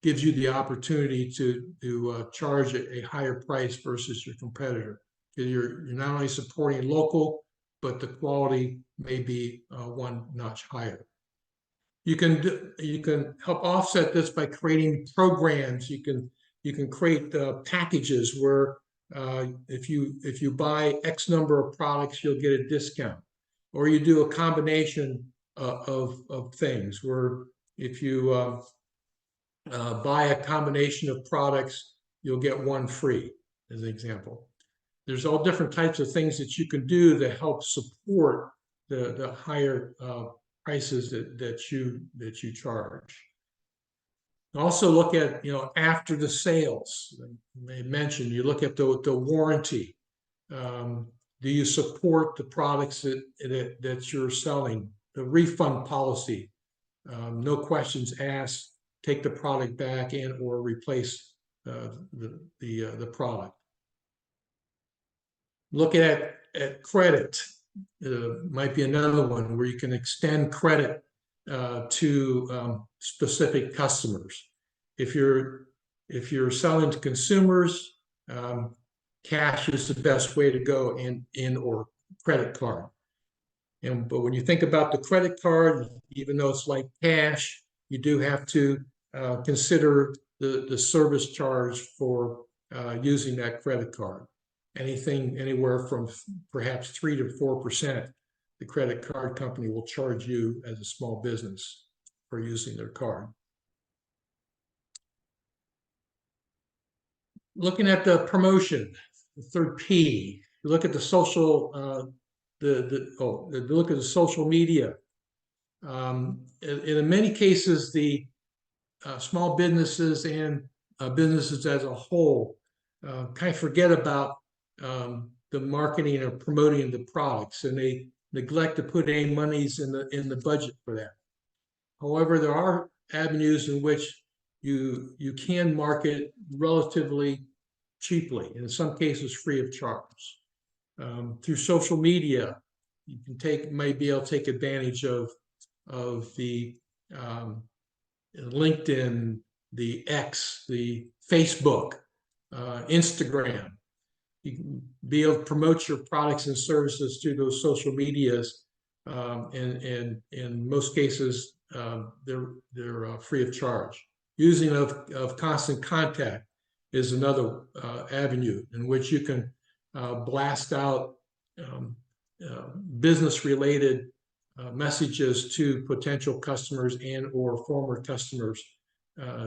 gives you the opportunity to charge a higher price versus your competitor. You're not only supporting local, but the quality may be one notch higher. You can help offset this by creating programs. You can create packages where if you buy X number of products, you'll get a discount, or you do a combination of things where if you buy a combination of products, you'll get one free, as an example. There's all different types of things that you can do to help support the higher prices that you charge. Also look at, after the sales. I mentioned, you look at the warranty. Do you support the products that you're selling? The refund policy, no questions asked. Take the product back and or replace the product. Look at credit. Might be another one where you can extend credit to specific customers. If you're selling to consumers, cash is the best way to go or credit card. But when you think about the credit card, even though it's like cash, you do have to consider the service charge for using that credit card. Anything anywhere from perhaps 3 to 4%, the credit card company will charge you as a small business for using their card. Looking at the promotion, the third P, you look at the social, look at the social media. In many cases, the small businesses and businesses as a whole kind of forget about the marketing or promoting the products, and they neglect to put any monies in the budget for that. However, there are avenues in which you can market relatively cheaply, in some cases free of charge. Through social media, you may be able to take advantage of the LinkedIn, the X, the Facebook, Instagram. You can be able to promote your products and services through those social medias, and in most cases, they're free of charge. Using of constant contact is another avenue in which you can blast out business-related messages to potential customers and or former customers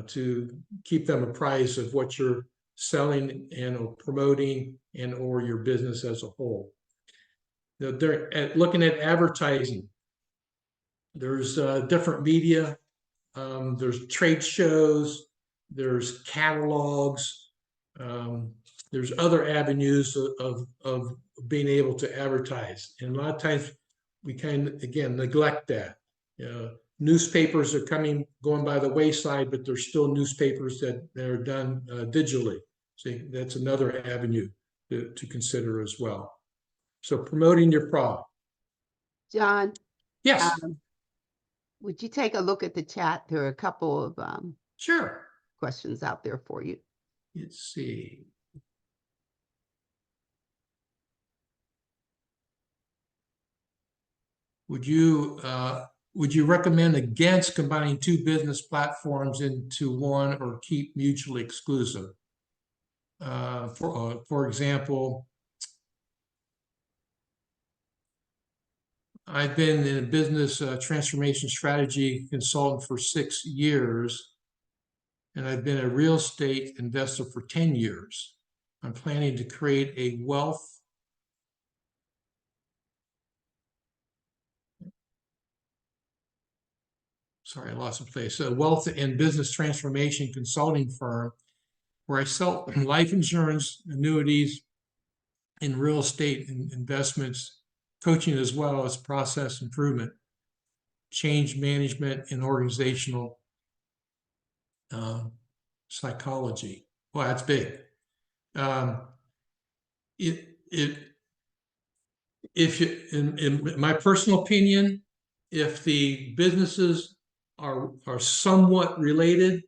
to keep them apprised of what you're selling and promoting and or your business as a whole. Looking at advertising, there's different media, there's trade shows, there's catalogs, there's other avenues of being able to advertise. And a lot of times we kind of, again, neglect that. Newspapers are going by the wayside, but there's still newspapers that are done digitally. So that's another avenue to consider as well. So promoting your product. John, Yes. would you take a look at the chat? There are a couple of Sure. questions out there for you. Let's see. Would you recommend against combining two business platforms into one, or keep mutually exclusive? For example, I've been in a business transformation strategy consultant for 6 years, and I've been a real estate investor for 10 years. I'm planning to create a wealth sorry, I lost my place. A wealth and business transformation consulting firm where I sell life insurance, annuities, and real estate investments, coaching as well as process improvement, change management, and organizational psychology. Well, that's big. In my personal opinion, if the businesses are somewhat related,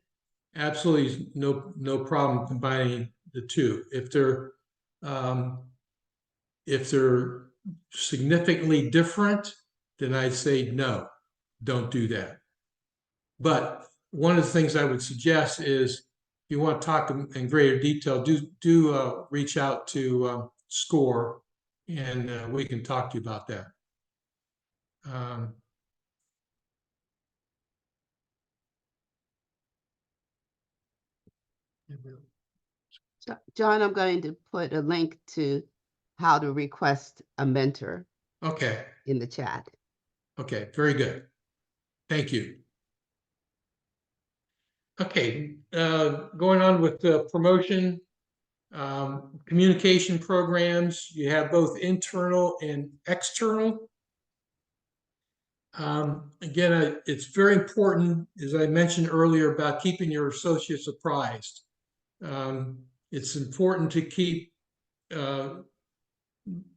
absolutely no problem combining the two. If they're significantly different, then I'd say no, don't do that. But one of the things I would suggest is, if you want to talk in greater detail, do reach out to SCORE, and we can talk to you about that. John, I'm going to put a link to how to request a mentor in the chat. Okay, very good. Thank you. Okay, going on with the promotion, communication programs. You have both internal and external. Again, it's very important, as I mentioned earlier, about keeping your associates apprised. It's important to keep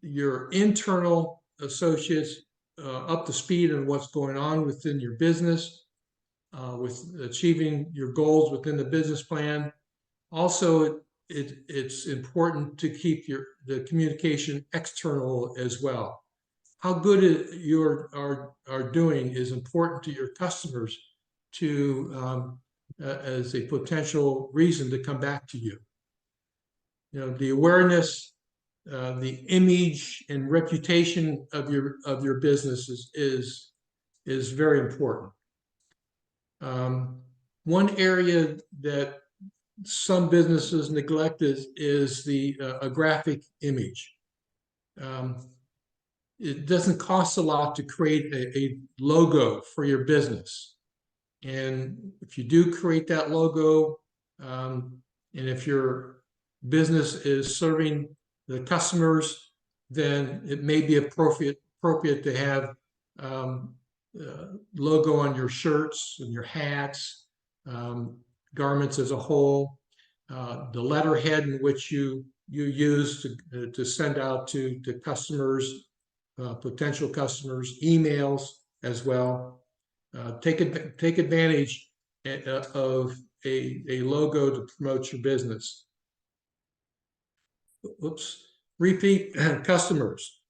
your internal associates up to speed on what's going on within your business, with achieving your goals within the business plan. Also, it's important to keep the communication external as well. How good you are doing is important to your customers to as a potential reason to come back to you. You know, the awareness, the image and reputation of your business is very important. One area that some businesses neglect is a graphic image. It doesn't cost a lot to create a logo for your business. And if you do create that logo, and if your business is serving the customers, then it may be appropriate to have logo on your shirts and your hats, garments as a whole, the letterhead in which you use to send out to customers, potential customers, emails as well. Take advantage of a logo to promote your business. Oops. Repeat customers.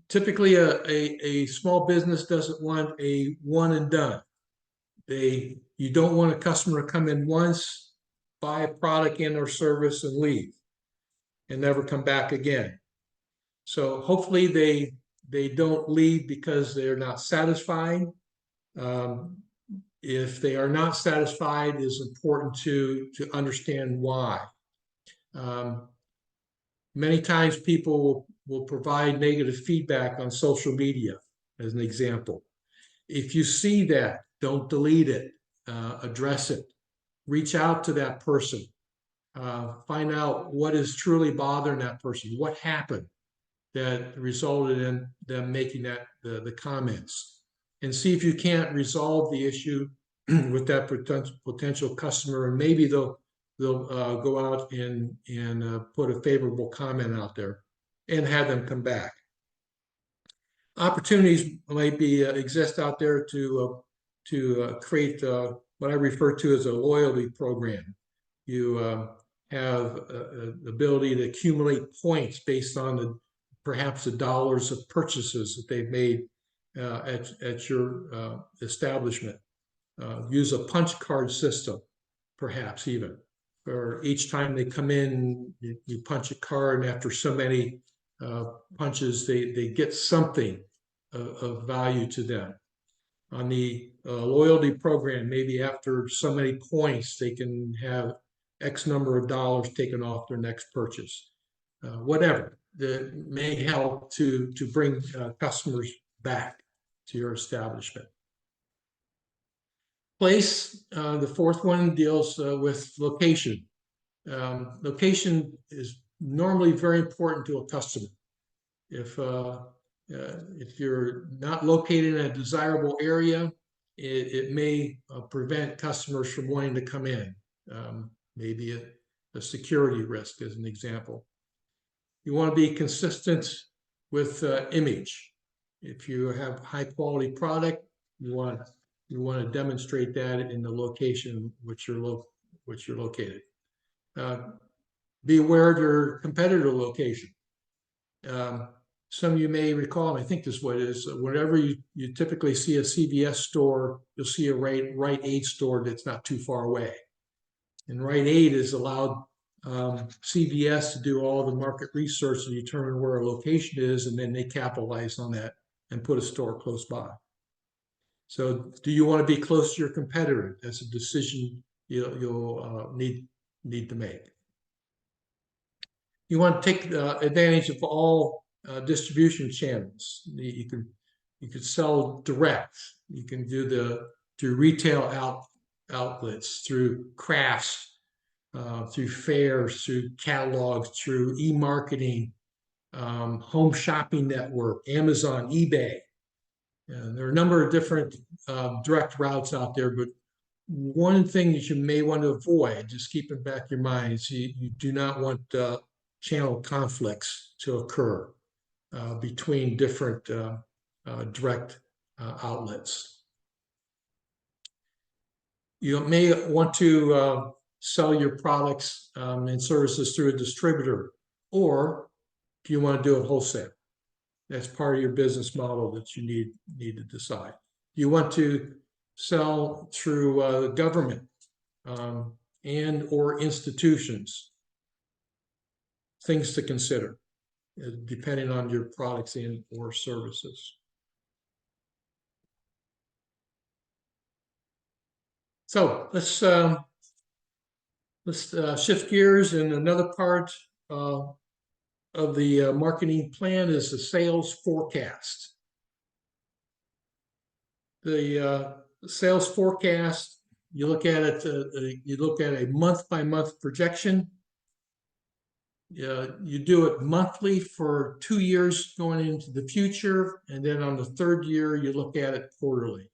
Typically, a small business doesn't want a one and done. You don't want a customer to come in once, buy a product and or service and leave and never come back again. So hopefully they don't leave because they're not satisfied. If they are not satisfied, it's important to understand why. Many times people will provide negative feedback on social media, as an example. If you see that, don't delete it, address it, reach out to that person, find out what is truly bothering that person, what happened that resulted in them making the comments, and see if you can't resolve the issue with that potential customer, and maybe they'll go out and put a favorable comment out there and have them come back. Opportunities might exist out there to create what I refer to as a loyalty program. You have the ability to accumulate points based on perhaps the dollars of purchases that they've made at your establishment. Use a punch card system, perhaps even. Or each time they come in, you punch a card, and after so many punches, they get something of value to them. On the loyalty program, maybe after so many points, they can have X number of dollars taken off their next purchase. Whatever that may help to bring customers back to your establishment. Place, the fourth one deals with location. Location is normally very important to a customer. If you're not located in a desirable area, it may prevent customers from wanting to come in. Maybe a security risk, as an example. You want to be consistent with image. If you have high quality product, you want to demonstrate that in the location which you're located. Be aware of your competitor location. Some of you may recall, and I think this is what it is, whenever you typically see a CVS store, you'll see a Rite Aid store that's not too far away. And Rite Aid has allowed CVS to do all the market research to determine where a location is, and then they capitalize on that and put a store close by. So do you want to be close to your competitor? That's a decision you'll need to make. You want to take advantage of all distribution channels. You could sell direct. You can do through retail outlets, through crafts, through fairs, through catalogs, through e-marketing, home shopping network, Amazon, eBay. There are a number of different direct routes out there, but one thing that you may want to avoid, just keep in back your mind, is you do not want channel conflicts to occur between different direct outlets. You may want to sell your products and services through a distributor, or do you want to do it wholesale? That's part of your business model that you need to decide. Do you want to sell through the government and or institutions? Things to consider, depending on your products and or services. So let's shift gears, and another part of the marketing plan is the sales forecast. The sales forecast, you look at it, you look at a month-by-month projection. You do it monthly for 2 years going into the future, and then on the 3rd year, you look at it quarterly.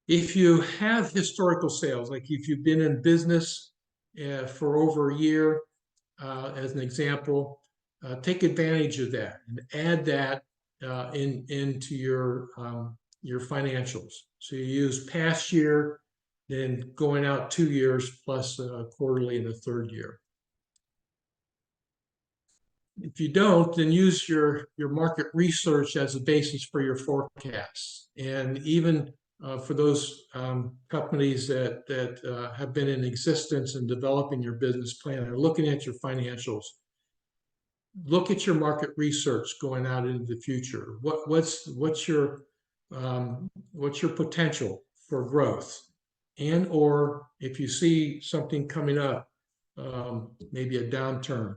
If you have historical sales, like if you've been in business for over a year, as an example, take advantage of that and add that into your financials. So you use past year, then going out 2 years plus quarterly in the 3rd year. If you don't, then use your market research as a basis for your forecasts. And even for those companies that have been in existence and developing your business plan and looking at your financials, look at your market research going out into the future. What's your potential for growth? And or if you see something coming up, maybe a downturn,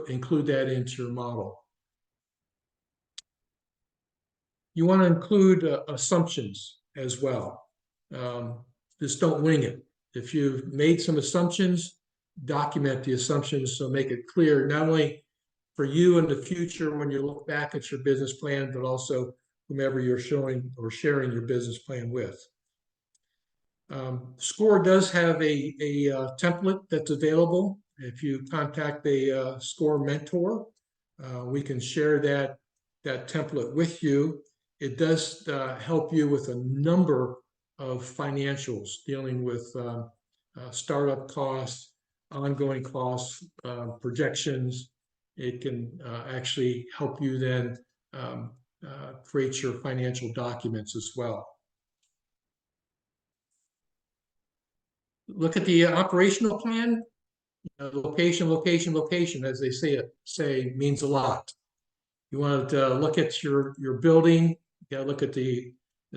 include that into your model. You want to include assumptions as well. Just don't wing it. If you've made some assumptions, document the assumptions so make it clear, not only for you in the future when you look back at your business plan, but also whomever you're showing or sharing your business plan with. SCORE does have a template that's available. If you contact a SCORE mentor, we can share that template with you. It does help you with a number of financials dealing with startup costs, ongoing costs, projections. It can actually help you then create your financial documents as well. Look at the operational plan. Location, location, location, as they say means a lot. You want to look at your building. You got to look at the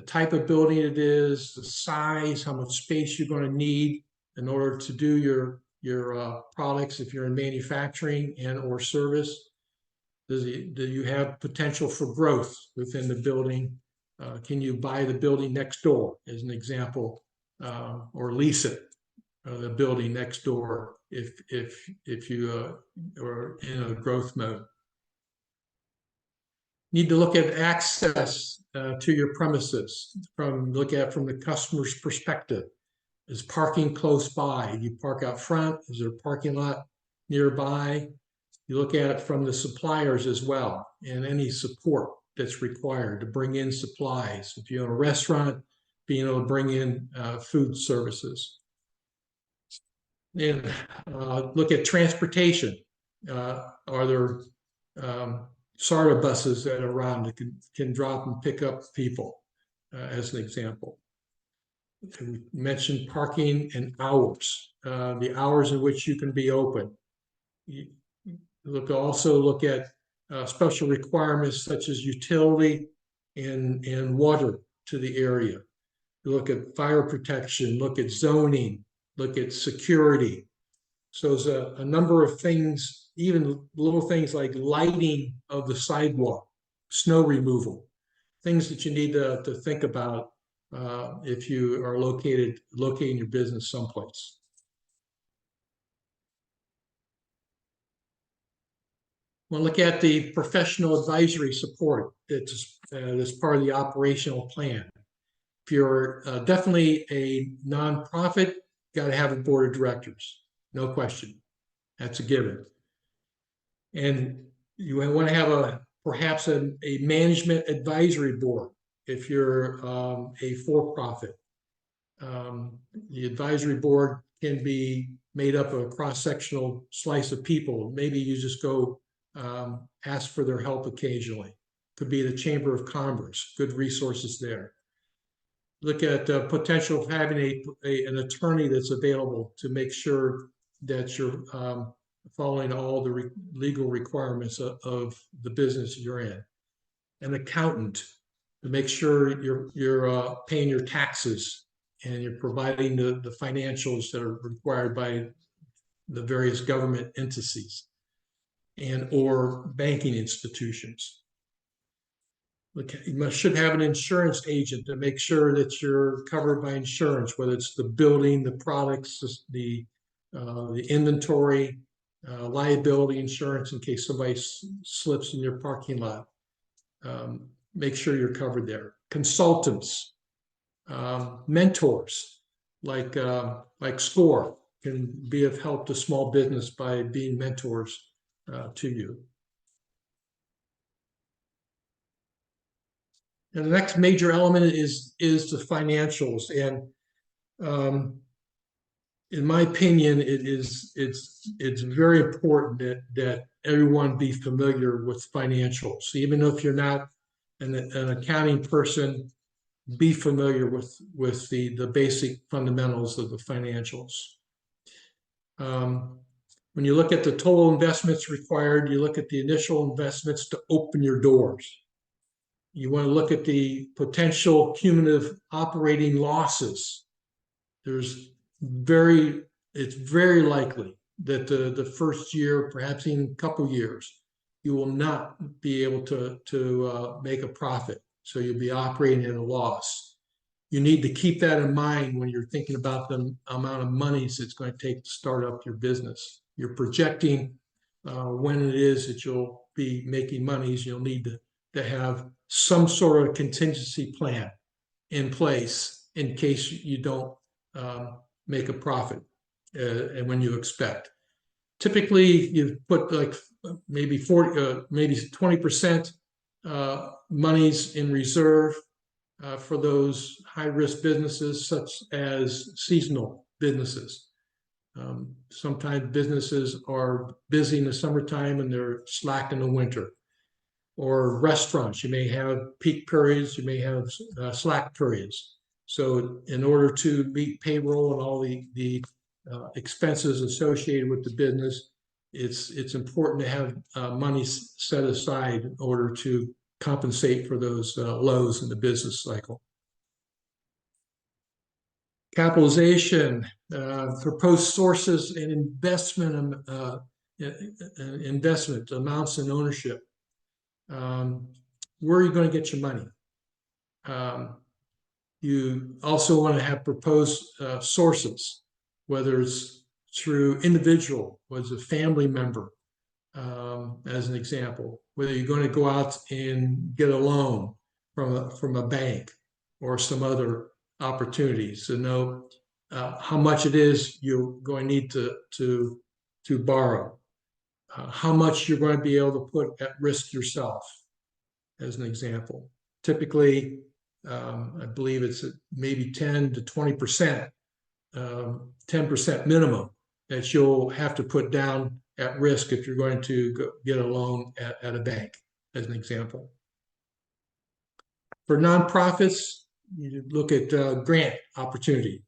type of building it is, the size, how much space you're going to need in order to do your products if you're in manufacturing and or service. Do you have potential for growth within the building? Can you buy the building next door, as an example, or lease it, the building next door if you are in a growth mode? Need to look at access to your premises from the customer's perspective. Is parking close by? Do you park out front? Is there a parking lot nearby? You look at it from the suppliers as well, and any support that's required to bring in supplies. If you own a restaurant, being able to bring in food services. And look at transportation. Are there SARTA buses that are around that can drop and pick up people, as an example? We mentioned parking and hours, the hours in which you can be open. You also look at special requirements such as utility and water to the area. You look at fire protection, look at zoning, look at security. So there's a number of things, even little things like lighting of the sidewalk, snow removal, things that you need to think about if you are locating your business someplace. We'll look at the professional advisory support that's part of the operational plan. If you're definitely a nonprofit, you got to have a board of directors, no question. That's a given. And you want to have perhaps a management advisory board if you're a for-profit. The advisory board can be made up of a cross-sectional slice of people. Maybe you just go ask for their help occasionally. Could be the Chamber of Commerce, good resources there. Look at the potential of having an attorney that's available to make sure that you're following all the legal requirements of the business you're in. An accountant to make sure you're paying your taxes and you're providing the financials that are required by the various government entities and or banking institutions. You should have an insurance agent to make sure that you're covered by insurance, whether it's the building, the products, the inventory, liability insurance in case somebody slips in your parking lot. Make sure you're covered there. Consultants, mentors like SCORE can be of help to small business by being mentors to you. And the next major element is the financials. And in my opinion, it's very important that everyone be familiar with financials. Even if you're not an accounting person, be familiar with the basic fundamentals of the financials. When you look at the total investments required, you look at the initial investments to open your doors. You want to look at the potential cumulative operating losses. It's very likely that the first year, perhaps even a couple years, you will not be able to make a profit. So you'll be operating at a loss. You need to keep that in mind when you're thinking about the amount of monies it's going to take to start up your business. You're projecting when it is that you'll be making monies. You'll need to have some sort of contingency plan in place in case you don't make a profit and when you expect. Typically, you put like maybe 20% monies in reserve for those high-risk businesses, such as seasonal businesses. Sometimes businesses are busy in the summertime and they're slack in the winter. Or restaurants, you may have peak periods, you may have slack periods. So in order to meet payroll and all the expenses associated with the business, it's important to have money set aside in order to compensate for those lows in the business cycle. Capitalization, proposed sources and investment amounts and ownership. Where are you going to get your money? You also want to have proposed sources, whether it's through individual, whether it's a family member, as an example, whether you're going to go out and get a loan from a bank or some other opportunities to know how much it is you're going to need to borrow, how much you're going to be able to put at risk yourself, as an example. Typically, I believe it's maybe 10 to 20%, 10% minimum that you'll have to put down at risk if you're going to get a loan at a bank, as an example. For nonprofits, you look at grant opportunity,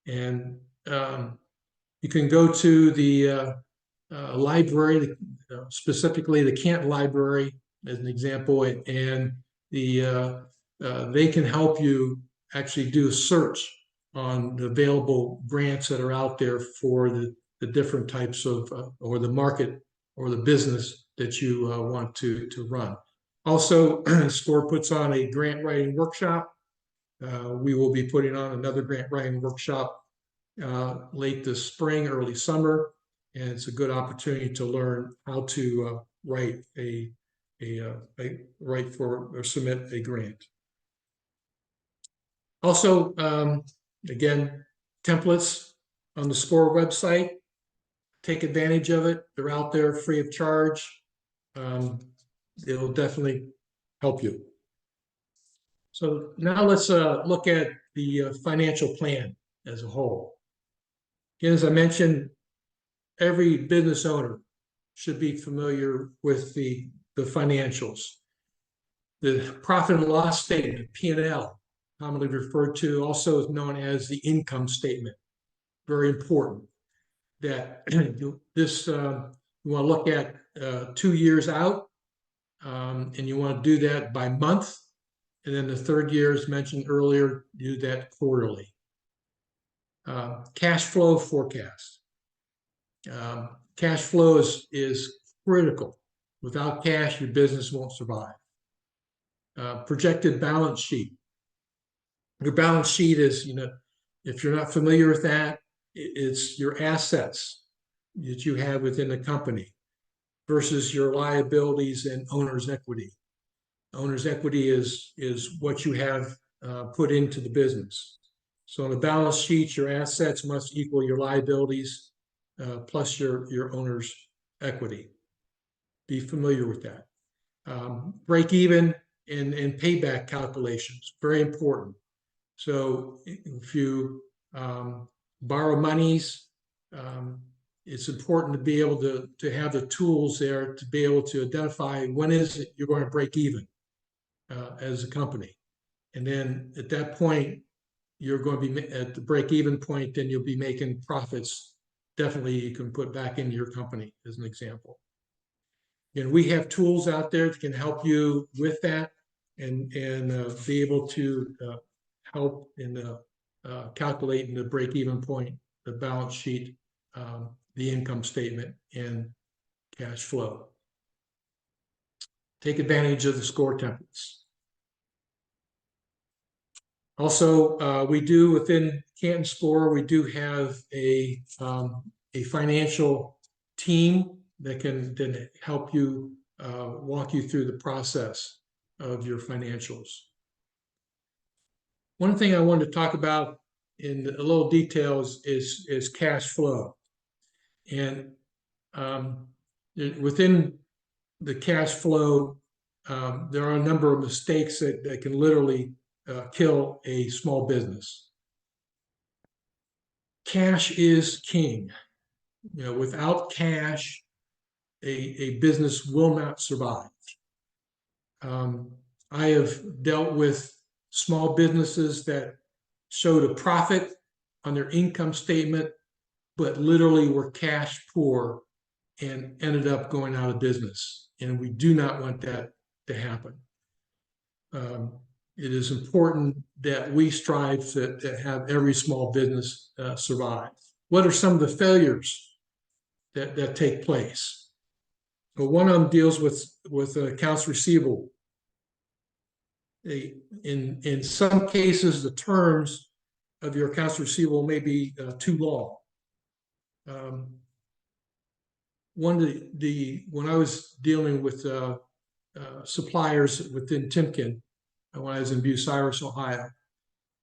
and you can go to the library, specifically the Canton Library, as an example, and they can help you actually do a search on the available grants that are out there for the different types of or the market or the business that you want to run. Also, SCORE puts on a grant writing workshop. We will be putting on another grant writing workshop late this spring, early summer, and it's a good opportunity to learn how to write or submit a grant. Also, again, templates on the SCORE website. Take advantage of it. They're out there free of charge. It'll definitely help you. So now let's look at the financial plan as a whole. Again, as I mentioned, every business owner should be familiar with the financials. The profit and loss statement, P&L, commonly referred to, also known as the income statement. Very important that this you want to look at 2 years out, and you want to do that by month. And then the third year, as mentioned earlier, do that quarterly. Cash flow forecast. Cash flow is critical. Without cash, your business won't survive. Projected balance sheet. Your balance sheet is, if you're not familiar with that, it's your assets that you have within the company versus your liabilities and owner's equity. Owner's equity is what you have put into the business. So on the balance sheet, your assets must equal your liabilities plus your owner's equity. Be familiar with that. Break even and payback calculations, very important. So if you borrow monies, it's important to be able to have the tools there to be able to identify when is it you're going to break even as a company. And then at that point, you're going to be at the break-even point, then you'll be making profits. Definitely you can put back into your company as an example. And we have tools out there that can help you with that and be able to help in calculating the break-even point, the balance sheet, the income statement, and cash flow. Take advantage of the score templates. Also, we do within Canton Score, we do have a financial team that can then help you walk you through the process of your financials. One thing I wanted to talk about in a little details is cash flow. And within the cash flow, there are a number of mistakes that can literally kill a small business. Cash is king. Without cash, a business will not survive. I have dealt with small businesses that showed a profit on their income statement, but literally were cash poor and ended up going out of business. And we do not want that to happen. It is important that we strive to have every small business survive. What are some of the failures that take place? Well, one of them deals with accounts receivable. In some cases, the terms of your accounts receivable may be too long. When I was dealing with suppliers within Timken, when I was in Bucyrus, Ohio,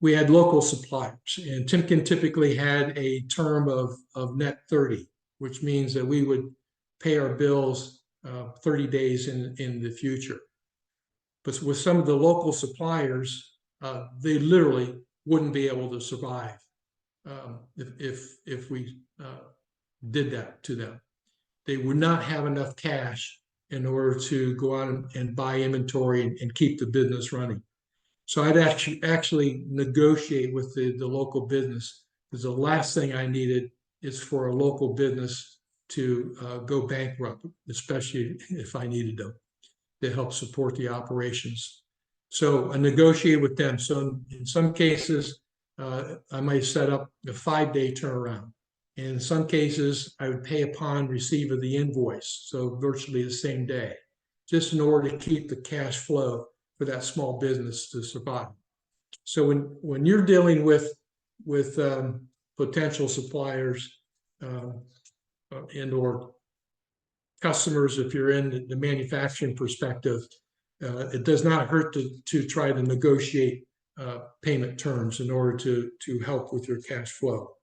we had local suppliers, and Timken typically had a term of net 30, which means that we would pay our bills 30 days in the future. But with some of the local suppliers, they literally wouldn't be able to survive if we did that to them. They would not have enough cash in order to go out and buy inventory and keep the business running. So I'd actually negotiate with the local business, because the last thing I needed is for a local business to go bankrupt, especially if I needed them to help support the operations. So I negotiate with them. So in some cases, I might set up a 5-day turnaround. And in some cases, I would pay upon receipt of the invoice, so virtually the same day, just in order to keep the cash flow for that small business to survive. So when you're dealing with potential suppliers and or customers, if you're in the manufacturing perspective, it does not hurt to try to negotiate payment terms in order to help with your cash flow.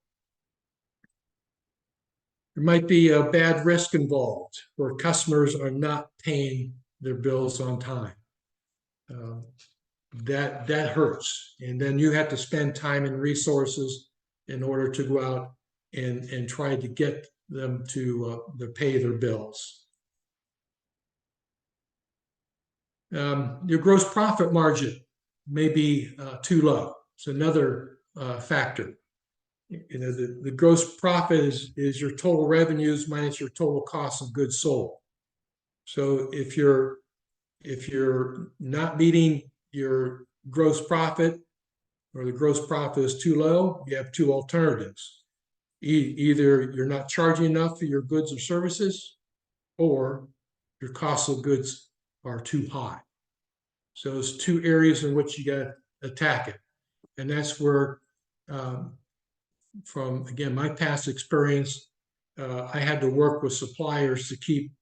There might be a bad risk involved where customers are not paying their bills on time. that hurts. And then you have to spend time and resources in order to go out and try to get them to pay their bills. Your gross profit margin may be too low. It's another factor. You know, the gross profit is your total revenues minus your total cost of goods sold. So if you're not meeting your gross profit, or the gross profit is too low, you have two alternatives. Either you're not charging enough for your goods or services, or your cost of goods are too high. So there's two areas in which you got to attack it. And that's where, from, again, my past experience, I had to work with suppliers to keep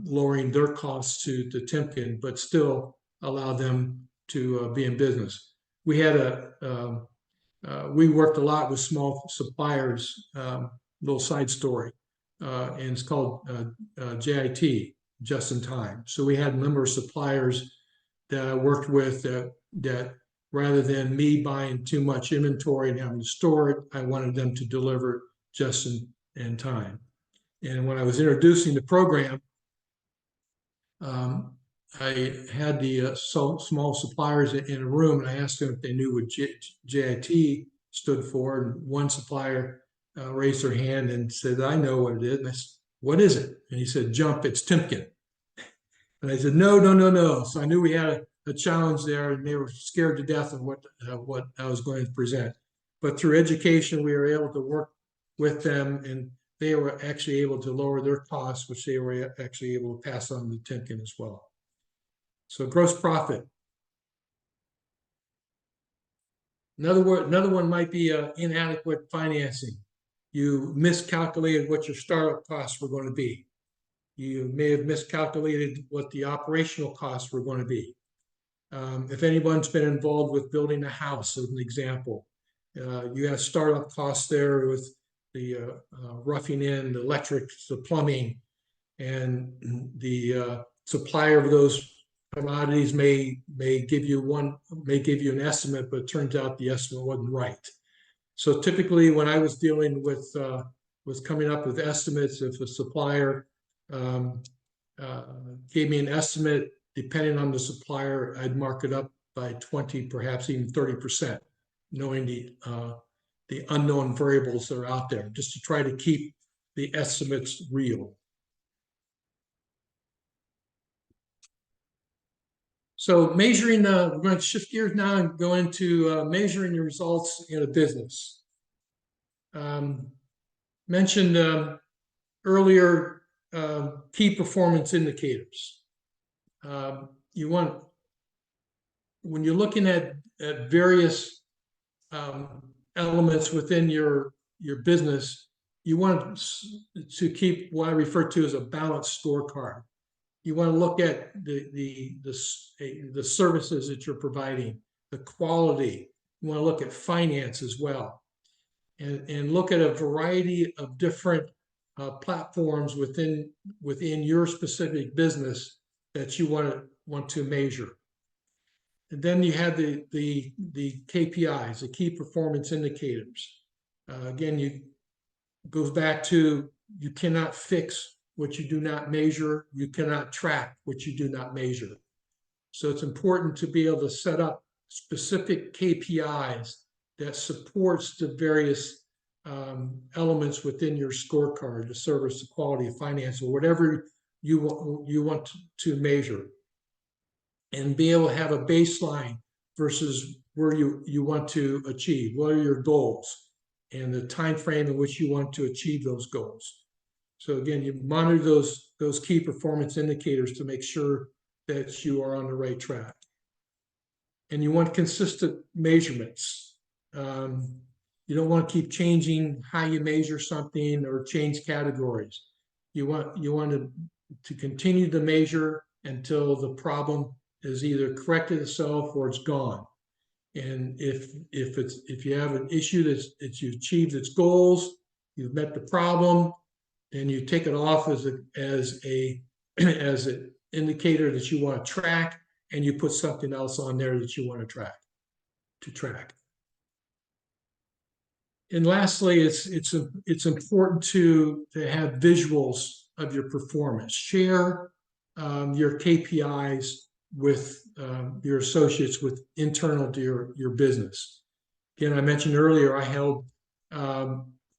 lowering their costs to Timken, but still allow them to be in business. We had we worked a lot with small suppliers, little side story, and it's called JIT, just in time. So we had a number of suppliers that I worked with that rather than me buying too much inventory and having to store it, I wanted them to deliver it just in time. And when I was introducing the program, I had the small suppliers in a room, and I asked them if they knew what JIT stood for. And one supplier raised their hand and said, "I know what it is." And I said, "What is it?" And he said, "Jump, it's Timken." And I said, no. So I knew we had a challenge there, and they were scared to death of what I was going to present. But through education, we were able to work with them, and they were actually able to lower their costs, which they were actually able to pass on to Timken as well. So gross profit. Another one might be inadequate financing. You miscalculated what your startup costs were going to be. You may have miscalculated what the operational costs were going to be. If anyone's been involved with building a house, as an example, you have startup costs there with the roughing in, the electrics, the plumbing, and the supplier of those commodities may give you an estimate, but it turns out the estimate wasn't right. So typically, when I was dealing with coming up with estimates, if a supplier gave me an estimate, depending on the supplier, I'd mark it up by 20, perhaps even 30%, knowing the unknown variables that are out there, just to try to keep the estimates real. So measuring, we're going to shift gears now and go into measuring the results in a business. Mentioned earlier, key performance indicators. You want, when you're looking at various elements within your business, you want to keep what I refer to as a balanced scorecard. You want to look at the services that you're providing, the quality. You want to look at finance as well, and look at a variety of different platforms within your specific business that you want to measure. And then you have the KPIs, the key performance indicators. Again, it goes back to, you cannot fix what you do not measure. You cannot track what you do not measure. So it's important to be able to set up specific KPIs that supports the various elements within your scorecard, the service, the quality, of finance, or whatever you want to measure, and be able to have a baseline versus where you want to achieve. What are your goals and the time frame in which you want to achieve those goals? So again, you monitor those key performance indicators to make sure that you are on the right track. And you want consistent measurements. You don't want to keep changing how you measure something or change categories. You want to continue to measure until the problem is either corrected itself or it's gone. And if you have an issue that you've achieved its goals, you've met the problem, and you take it off as an indicator that you want to track, and you put something else on there that you want to track. And lastly, it's important to have visuals of your performance. Share your KPIs with your associates, with internal to your business. Again, I mentioned earlier, I held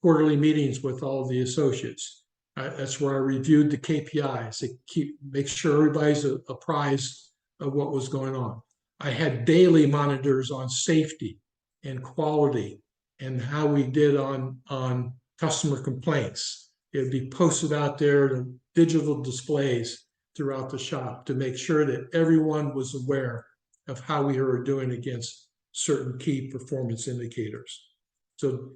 quarterly meetings with all of the associates. That's where I reviewed the KPIs to make sure everybody's apprised of what was going on. I had daily monitors on safety and quality and how we did on customer complaints. It would be posted out there in digital displays throughout the shop to make sure that everyone was aware of how we were doing against certain key performance indicators. So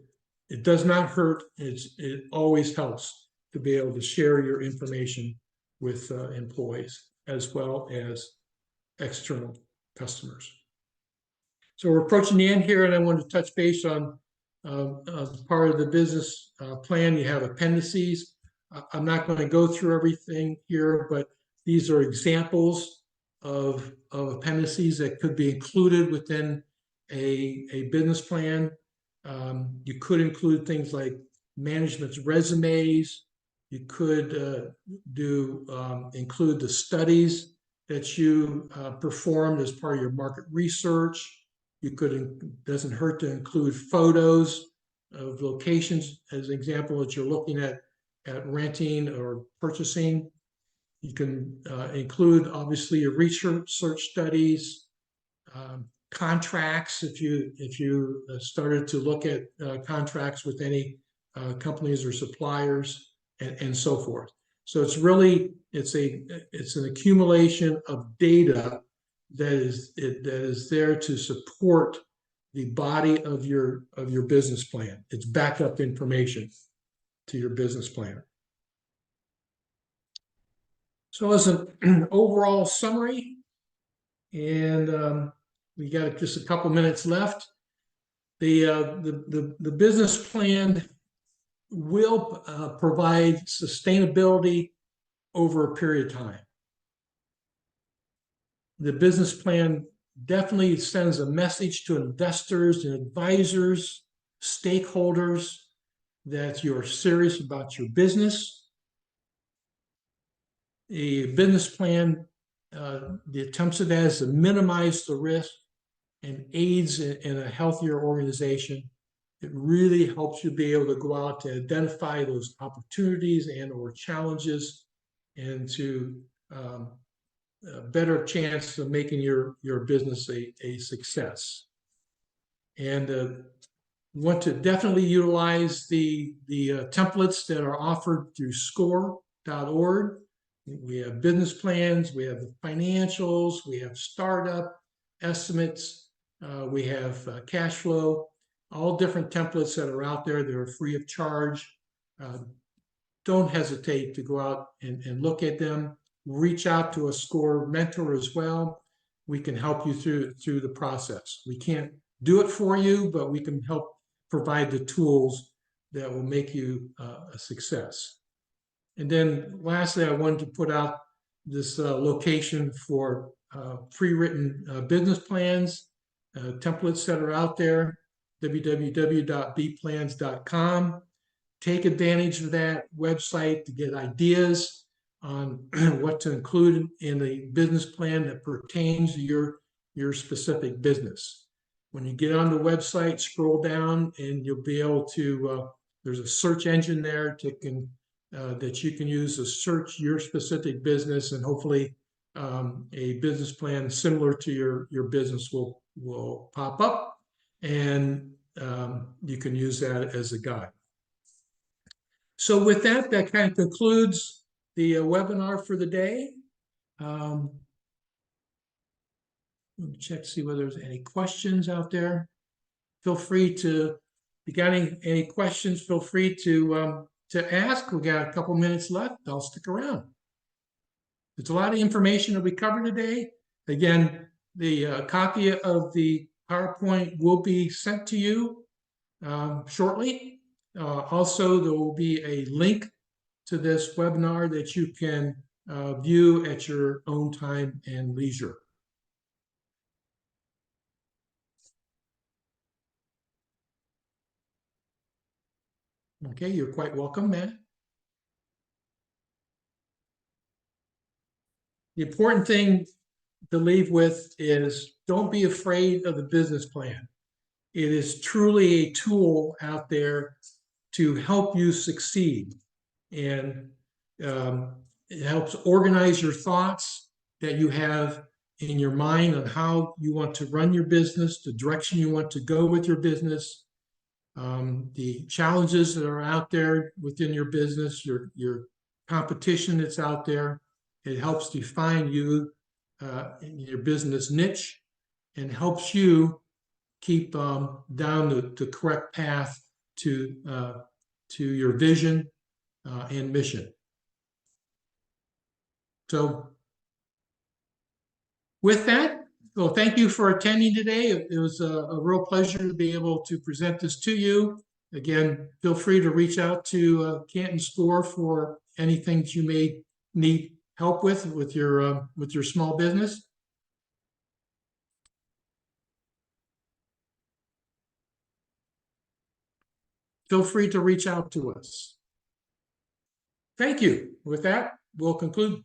it does not hurt. It always helps to be able to share your information with employees as well as external customers. So we're approaching the end here, and I want to touch base on part of the business plan. You have appendices. I'm not going to go through everything here, but these are examples of appendices that could be included within a business plan. You could include things like management's resumes. You could include the studies that you performed as part of your market research. You could, doesn't hurt to include photos of locations as an example that you're looking at renting or purchasing. You can include obviously your research studies, contracts if you started to look at contracts with any companies or suppliers, and so forth. So it's really it's an accumulation of data that is there to support the body of your business plan. It's backup information to your business plan. So as an overall summary, and we got just a couple minutes left. The business plan will provide sustainability over a period of time. The business plan definitely sends a message to investors and advisors, stakeholders, that you're serious about your business. A business plan, the attempts of that is to minimize the risk and aids in a healthier organization. It really helps you be able to go out to identify those opportunities and or challenges, and to a better chance of making your business a success. And want to definitely utilize the templates that are offered through score.org. We have business plans, we have the financials, we have startup estimates, we have cash flow, all different templates that are out there that are free of charge. Don't hesitate to go out and look at them. Reach out to a SCORE mentor as well. We can help you through the process. We can't do it for you, but we can help provide the tools that will make you a success. And then lastly, I wanted to put out this location for pre-written business plans, templates that are out there, www.bplans.com. Take advantage of that website to get ideas on what to include in a business plan that pertains to your specific business. When you get on the website, scroll down and you'll be able to, there's a search engine there that you can use to search your specific business, and hopefully a business plan similar to your business will pop up, and you can use that as a guide. So with that kind of concludes the webinar for the day. Let me check to see whether there's any questions out there. Feel free to, if you got any questions, feel free to ask. We got a couple minutes left. I'll stick around. There's a lot of information that we covered today. Again, the copy of the PowerPoint will be sent to you shortly. Also, there will be a link to this webinar that you can view at your own time and leisure. Okay, you're quite welcome, Matt. The important thing to leave with is don't be afraid of the business plan. It is truly a tool out there to help you succeed. And it helps organize your thoughts that you have in your mind on how you want to run your business, the direction you want to go with your business, the challenges that are out there within your business, your competition that's out there. It helps define you in your business niche and helps you keep down the correct path to your vision and mission. So with that, well, thank you for attending today. It was a real pleasure to be able to present this to you. Again, feel free to reach out to Canton SCORE for anything that you may need help with your small business. Feel free to reach out to us. Thank you. With that, we'll conclude